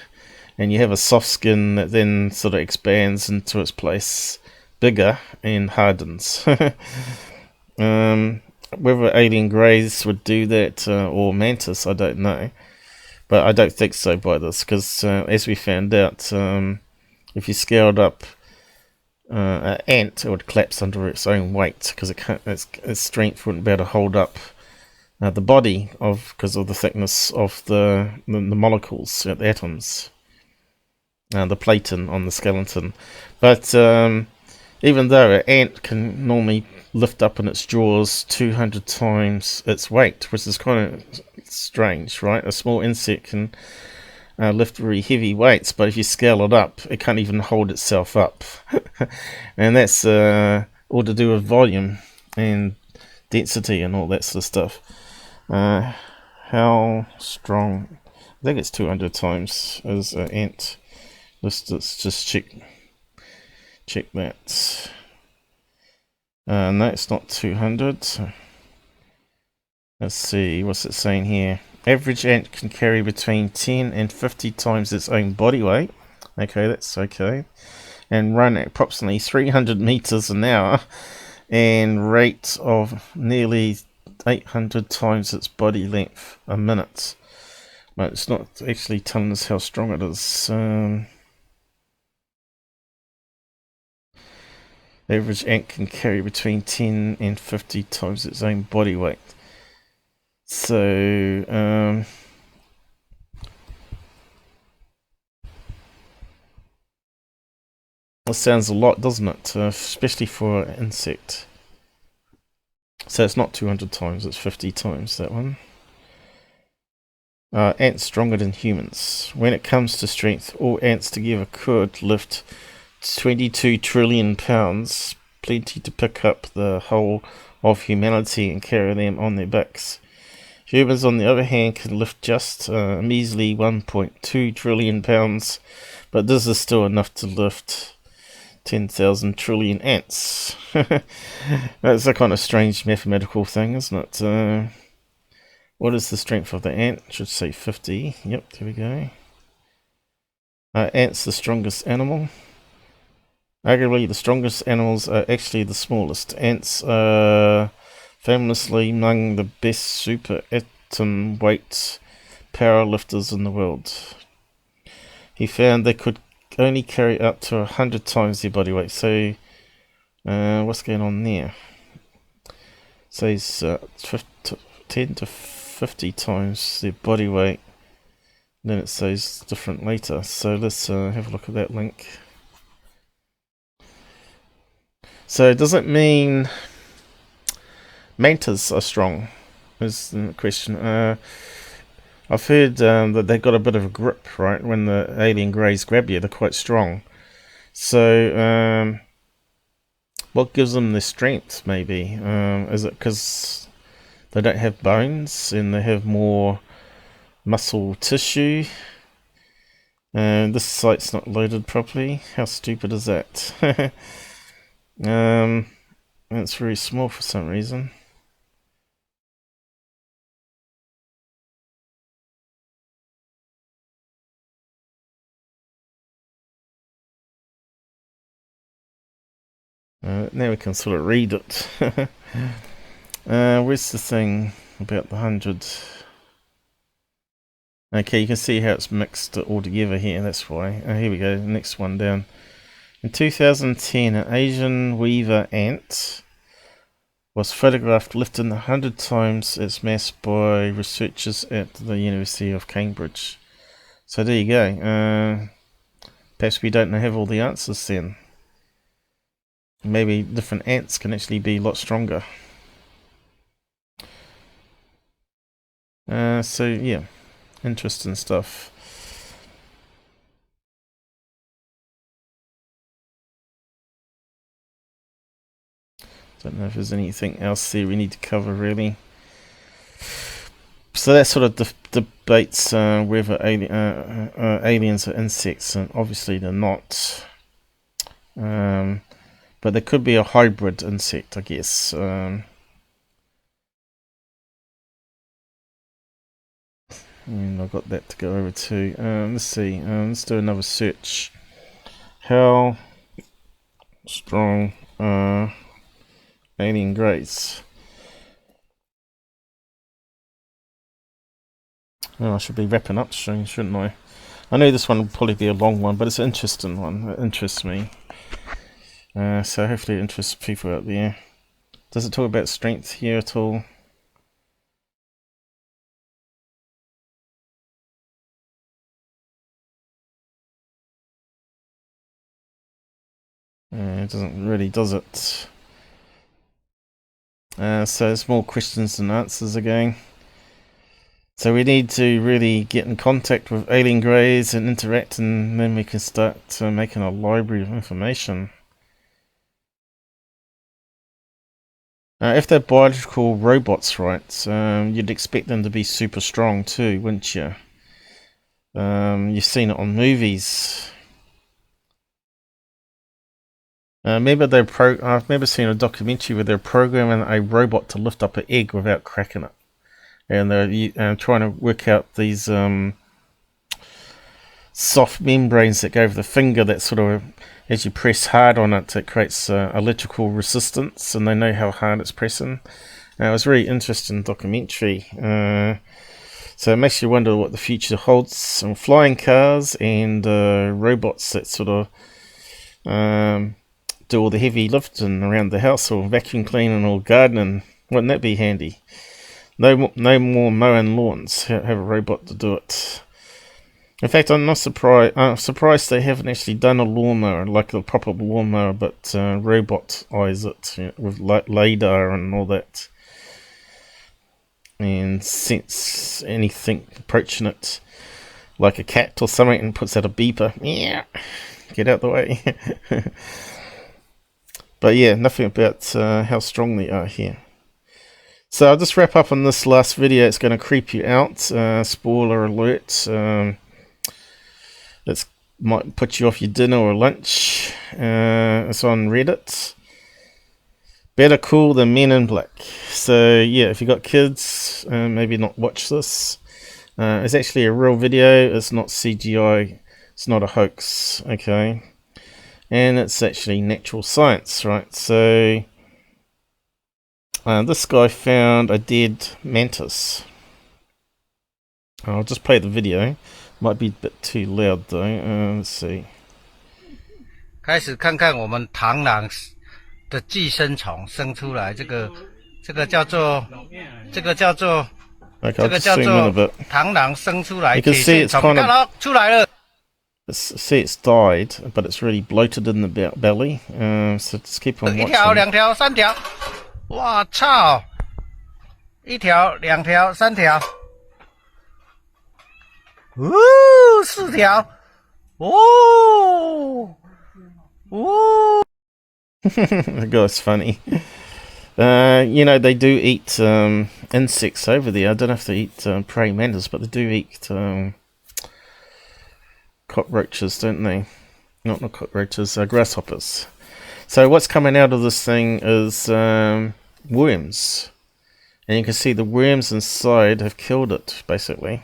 and you have a soft skin that then sort of expands into its place bigger and hardens. Whether alien greys would do that, or mantis, I don't know, but I don't think so by this, because as we found out, if you scaled up an ant, it would collapse under its own weight because its strength wouldn't be able to hold up the body because of the thickness of the molecules, the atoms, the plating on the skeleton. But even though an ant can normally lift up in its jaws 200 times its weight, which is kind of strange, right? A small insect can lift very heavy weights, but if you scale it up, it can't even hold itself up. And that's all to do with volume and density and all that sort of stuff. How strong? I think it's 200 times as an ant. Let's just check that. No, it's not 200. Let's see, what's it saying here? Average ant can carry between 10 and 50 times its own body weight. Okay, that's okay. And run at approximately 300 meters an hour and rate of nearly 800 times its body length a minute. But it's not actually telling us how strong it is. Average ant can carry between 10 and 50 times its own body weight. So, that sounds a lot, doesn't it? Especially for an insect. So it's not 200 times, it's 50 times, that one. Are ants stronger than humans? When it comes to strength, all ants together could lift 22 trillion pounds, plenty to pick up the whole of humanity and carry them on their backs. Humans, on the other hand, can lift just a measly 1.2 trillion pounds, but this is still enough to lift 10,000 trillion ants. That's a kind of strange mathematical thing, isn't it? What is the strength of the ant? Should say 50. Yep, there we go. Ants the strongest animal? Arguably, the strongest animals are actually the smallest. Ants are famously among the best super atom weight power lifters in the world. He found they could only carry up to 100 times their body weight. So, what's going on there? So he's 10 to 50 times their body weight. Then it says different later. So let's have a look at that link. So does it mean mantas are strong? Is the question. I've heard that they've got a bit of a grip, right? When the alien greys grab you, they're quite strong. So what gives them their strength, maybe? Is it because they don't have bones and they have more muscle tissue? This site's not loaded properly. How stupid is that? It's very small for some reason. Now we can sort of read it. Where's the thing about the 100? Okay, you can see how it's mixed all together here, that's why. Here we go, next one down. In 2010, an Asian weaver ant was photographed lifting 100 times its mass by researchers at the University of Cambridge. So there you go. Perhaps we don't have all the answers then. Maybe different ants can actually be a lot stronger. So yeah, interesting stuff. Don't know if there's anything else there we need to cover really. So that sort of debates whether aliens are insects, and obviously they're not. But there could be a hybrid insect, I guess. And I've got that to go over to. Let's see. Let's do another search. How strong are alien greys? Oh, I should be wrapping up soon, shouldn't I? I know this one will probably be a long one, but it's an interesting one. It interests me. So hopefully it interests people out there. Does it talk about strength here at all? It doesn't really, does it? So it's more questions than answers again. So we need to really get in contact with alien greys and interact, and then we can start making a library of information. If they're biological robots, right, you'd expect them to be super strong too, wouldn't you? You've seen it on movies. Maybe I've never seen a documentary where they're programming a robot to lift up an egg without cracking it, and they're trying to work out these soft membranes that go over the finger that sort of, as you press hard on it, it creates electrical resistance, and they know how hard it's pressing. It was a really interesting documentary. So it makes you wonder what the future holds. Some flying cars and robots that sort of do all the heavy lifting around the house, or vacuum cleaning or gardening. Wouldn't that be handy? No more mowing lawns. Have a robot to do it. In fact, I'm surprised they haven't actually done a lawnmower, like a proper lawnmower, but robot-ize it, with LiDAR and all that. and sense anything approaching it, like a cat or something, and puts out a beeper. Yeah, get out the way. But yeah, nothing about how strong they are here. So I'll just wrap up on this last video. It's going to creep you out. Spoiler alert. It might put you off your dinner or lunch. It's on Reddit. Better cool than Men in Black. So yeah, if you got kids, maybe not watch this. It's actually a real video. It's not CGI. It's not a hoax. Okay, and it's actually natural science, right? So this guy found a dead mantis. I'll just play the video. Might be a bit too loud though. Let's see. 开始看看我们螳螂的寄生虫生出来，这个叫做 Okay, I'll just zoom in a bit. 螳螂生出来 You can 铁 see 线 it's 虫， kind 看 of 到出来了。 see it's died, but it's really bloated in the belly. So just keep on 一条、 watching. 两条、三条，哇操！一条、两条、三条，呜，四条，哦，哦。 The guy's funny. You know, they do eat insects over there. I don't know if they eat praying mantis, but they do eat cockroaches, don't they? Not cockroaches, grasshoppers. So what's coming out of this thing is worms. And you can see the worms inside have killed it, basically.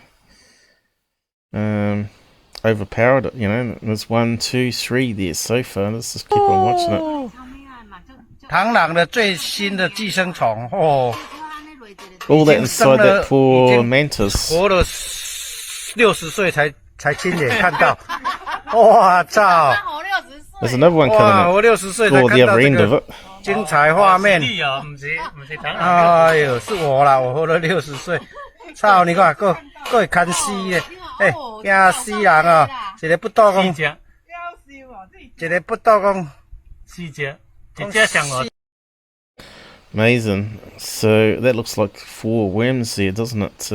Overpowered it, you know. There's 1, 2, 3 there so far. Let's just keep on watching it. 螳螂的最新的寄生虫哦， All that inside that poor mantis. 活了60岁才亲眼看到，哇操！ There's another one 哇，我 coming 60岁 out. 才 Or 看 the 到 other 这 end of 个 it. 精彩画面。哎呦，是我啦，我活了60岁。操，你看，各会看死的，惊死人啊！一个不倒讲，一个不倒讲，四只，一只上我。 Amazing. So that looks like 4 worms there, doesn't it?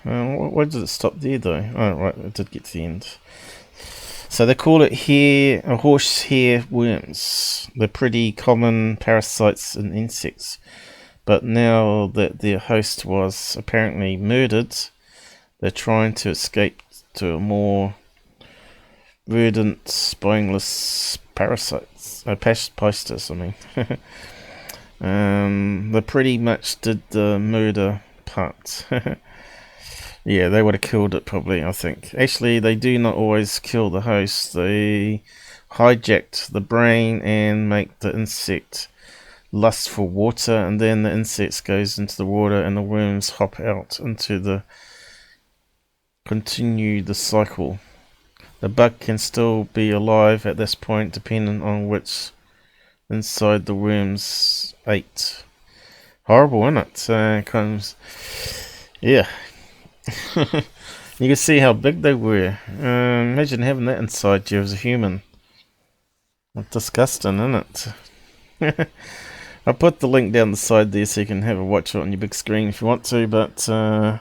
Why did it stop there though? Oh right, it did get to the end. So they call it horsehair worms. They're pretty common parasites in insects. But now that their host was apparently murdered, they're trying to escape to a more verdant, spineless parasites. Pastors, I mean. They pretty much did the murder part. Yeah, they would have killed it probably, I think. Actually, they do not always kill the host. They hijacked the brain and make the insect lust for water, and then the insect goes into the water and the worms hop out into the... continue the cycle. The bug can still be alive at this point depending on which inside the worms ate. Horrible, isn't it? Yeah. You can see how big they were. Imagine having that inside you as a human. Disgusting, isn't it? I'll put the link down the side there so you can have a watch it on your big screen if you want to, but try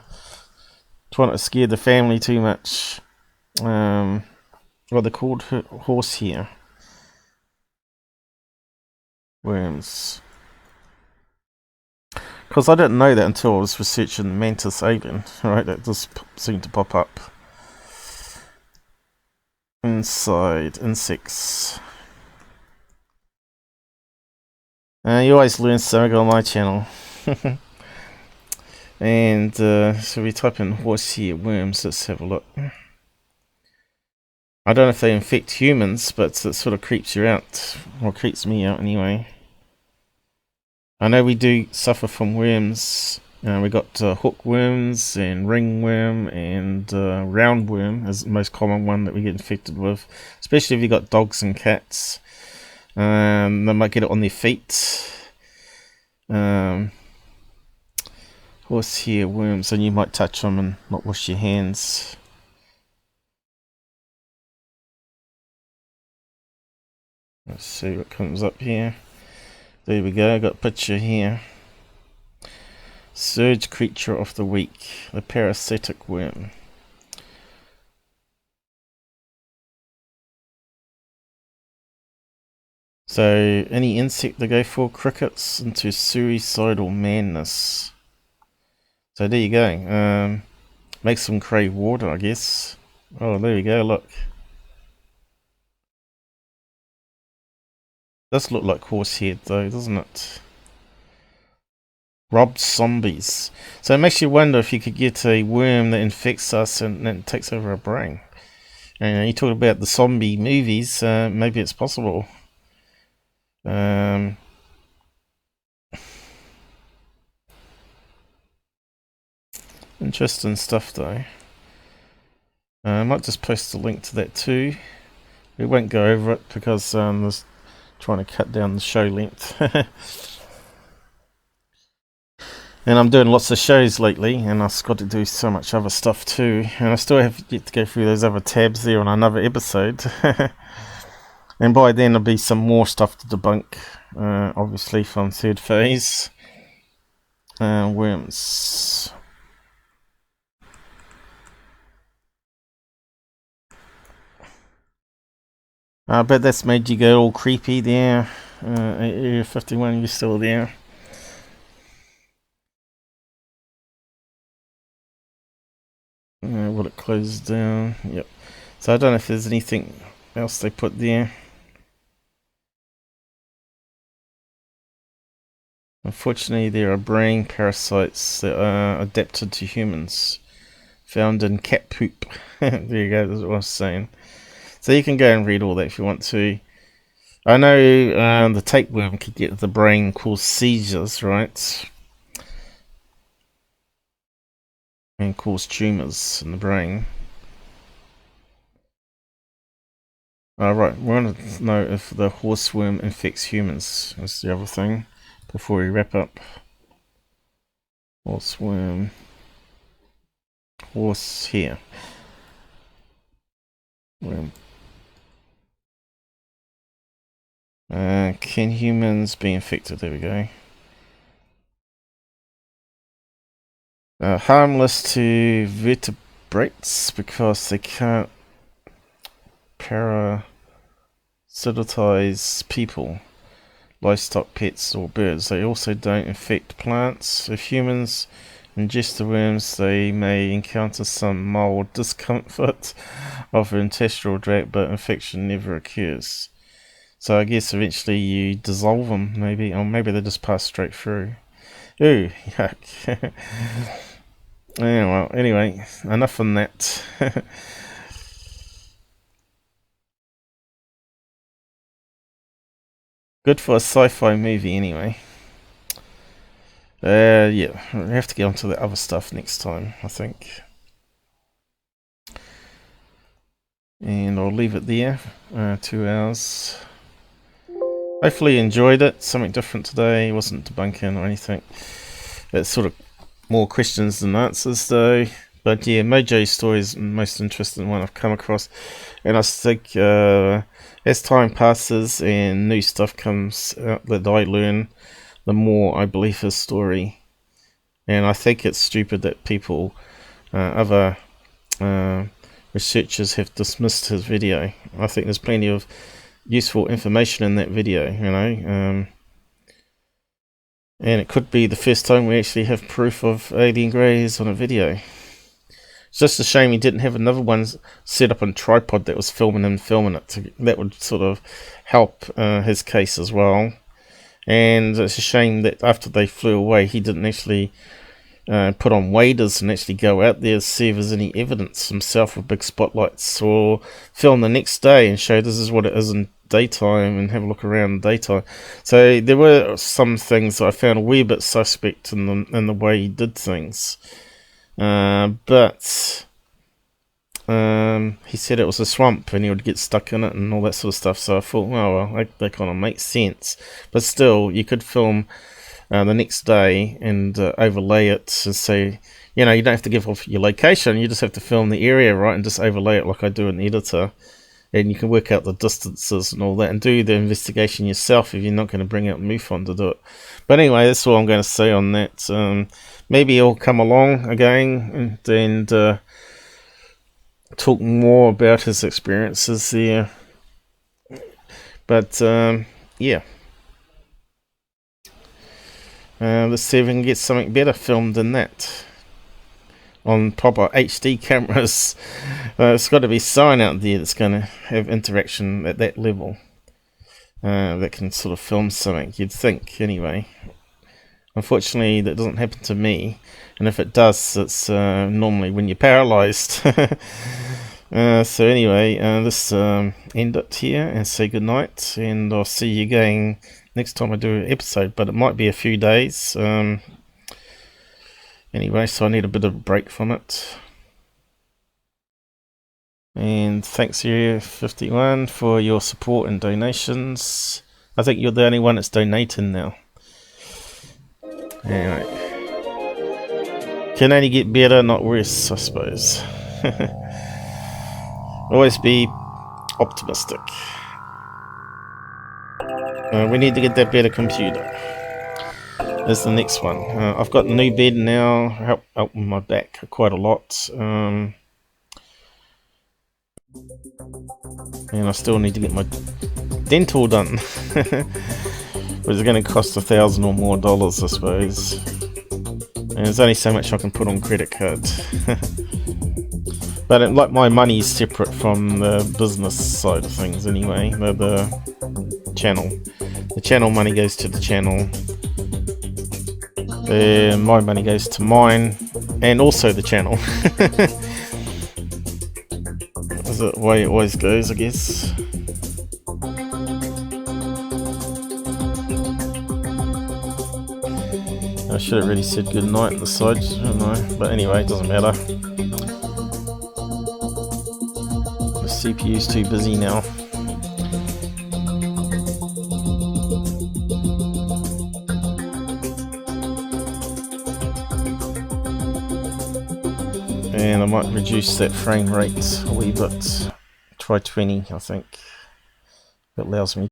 not to scare the family too much. Well, they're called horsehair worms. Because I didn't know that until I was researching Mantis alien, right? That just seemed to pop up. Inside insects. You always learn something on my channel. And so we type in horsehair worms, let's have a look. I don't know if they infect humans, but it sort of creeps you out. Or creeps me out anyway. I know we do suffer from worms. We got hookworms and ringworm and roundworm is the most common one that we get infected with. Especially if you got dogs and cats. They might get it on their feet. Horsehair worms, and you might touch them and not wash your hands. Let's see what comes up here. There we go, got a picture here. Surge creature of the week, the parasitic worm. So, any insect they go for, crickets into suicidal madness. So there you go. Makes them crave water, I guess. Oh, there you go, look. Does look like horsehead though, doesn't it? Robbed zombies. So it makes you wonder if you could get a worm that infects us and then takes over our brain. And you talk about the zombie movies, maybe it's possible. Interesting stuff though. I might just post a link to that too. We won't go over it because there's trying to cut down the show length. And I'm doing lots of shows lately, and I've got to do so much other stuff too, and I still have yet to go through those other tabs there on another episode. And by then there'll be some more stuff to debunk, obviously from third phase. Worms. I bet that's made you go all creepy there. Area 51, you're still there. Will it close down? Yep. So I don't know if there's anything else they put there. Unfortunately, there are brain parasites that are adapted to humans, found in cat poop. There you go, that's what I was saying. So you can go and read all that if you want to. I know the tapeworm could get the brain, cause seizures, right? And cause tumours in the brain. Right, we want to know if the horseworm infects humans. That's the other thing before we wrap up. Horseworm. Horse here. Worm. Can humans be infected? There we go. Harmless to vertebrates because they can't parasitize people, livestock, pets, or birds. They also don't infect plants. If humans ingest the worms, they may encounter some mild discomfort of the intestinal tract, but infection never occurs. So I guess eventually you dissolve them, maybe, or maybe they just pass straight through. Ooh, yuck. Yeah, well, anyway, enough on that. Good for a sci-fi movie, anyway. Yeah, we have to get onto the other stuff next time, I think. And I'll leave it there. 2 hours. Hopefully you enjoyed it. Something different today. It wasn't debunking or anything. It's sort of more questions than answers though. But yeah, Mojo's story is the most interesting one I've come across. And I think as time passes and new stuff comes out that I learn, the more I believe his story. And I think it's stupid that people, other researchers have dismissed his video. I think there's plenty of useful information in that video, you know. And it could be the first time we actually have proof of alien greys on a video. It's just a shame he didn't have another one set up on tripod that was filming it. That would sort of help his case as well. And it's a shame that after they flew away, he didn't actually put on waders and actually go out there to see if there's any evidence himself with big spotlights, or film the next day and show this is what it is in daytime and have a look around in daytime. So there were some things that I found a wee bit suspect in the way he did things. But he said it was a swamp and he would get stuck in it and all that sort of stuff. So I thought, oh well, that kind of makes sense. But still, you could film the next day and overlay it and say, you know, you don't have to give off your location. You just have to film the area, right, and just overlay it like I do in the editor. and you can work out the distances and all that, and do the investigation yourself if you're not going to bring out MUFON to do it. But anyway, that's all I'm going to say on that. Maybe he'll come along again and talk more about his experiences there. But yeah, let's see if we can get something better filmed than that on proper HD cameras. It's got to be sign out there that's going to have interaction at that level, that can sort of film something, you'd think, anyway. Unfortunately, that doesn't happen to me, and if it does, it's normally when you're paralyzed. So anyway, let's end it here and say goodnight, and I'll see you again next time I do an episode, but it might be a few days. Anyway, so I need a bit of a break from it. And thanks Area 51 for your support and donations. I think you're the only one that's donating now. Anyway, can only get better, not worse, I suppose. Always be optimistic. We need to get that better computer. That's the next one. I've got a new bed now, help with my back quite a lot. And I still need to get my dental done. Which is going to cost $1,000 or more, I suppose. And there's only so much I can put on credit card. But like my money is separate from the business side of things anyway. The channel. The channel money goes to the channel. My money goes to mine, and also the channel. That's the way it always goes, I guess. I should have really said goodnight on the side, shouldn't I? But anyway, it doesn't matter. The CPU's too busy now. And I might reduce that frame rate a wee bit. Try 20, I think. That allows me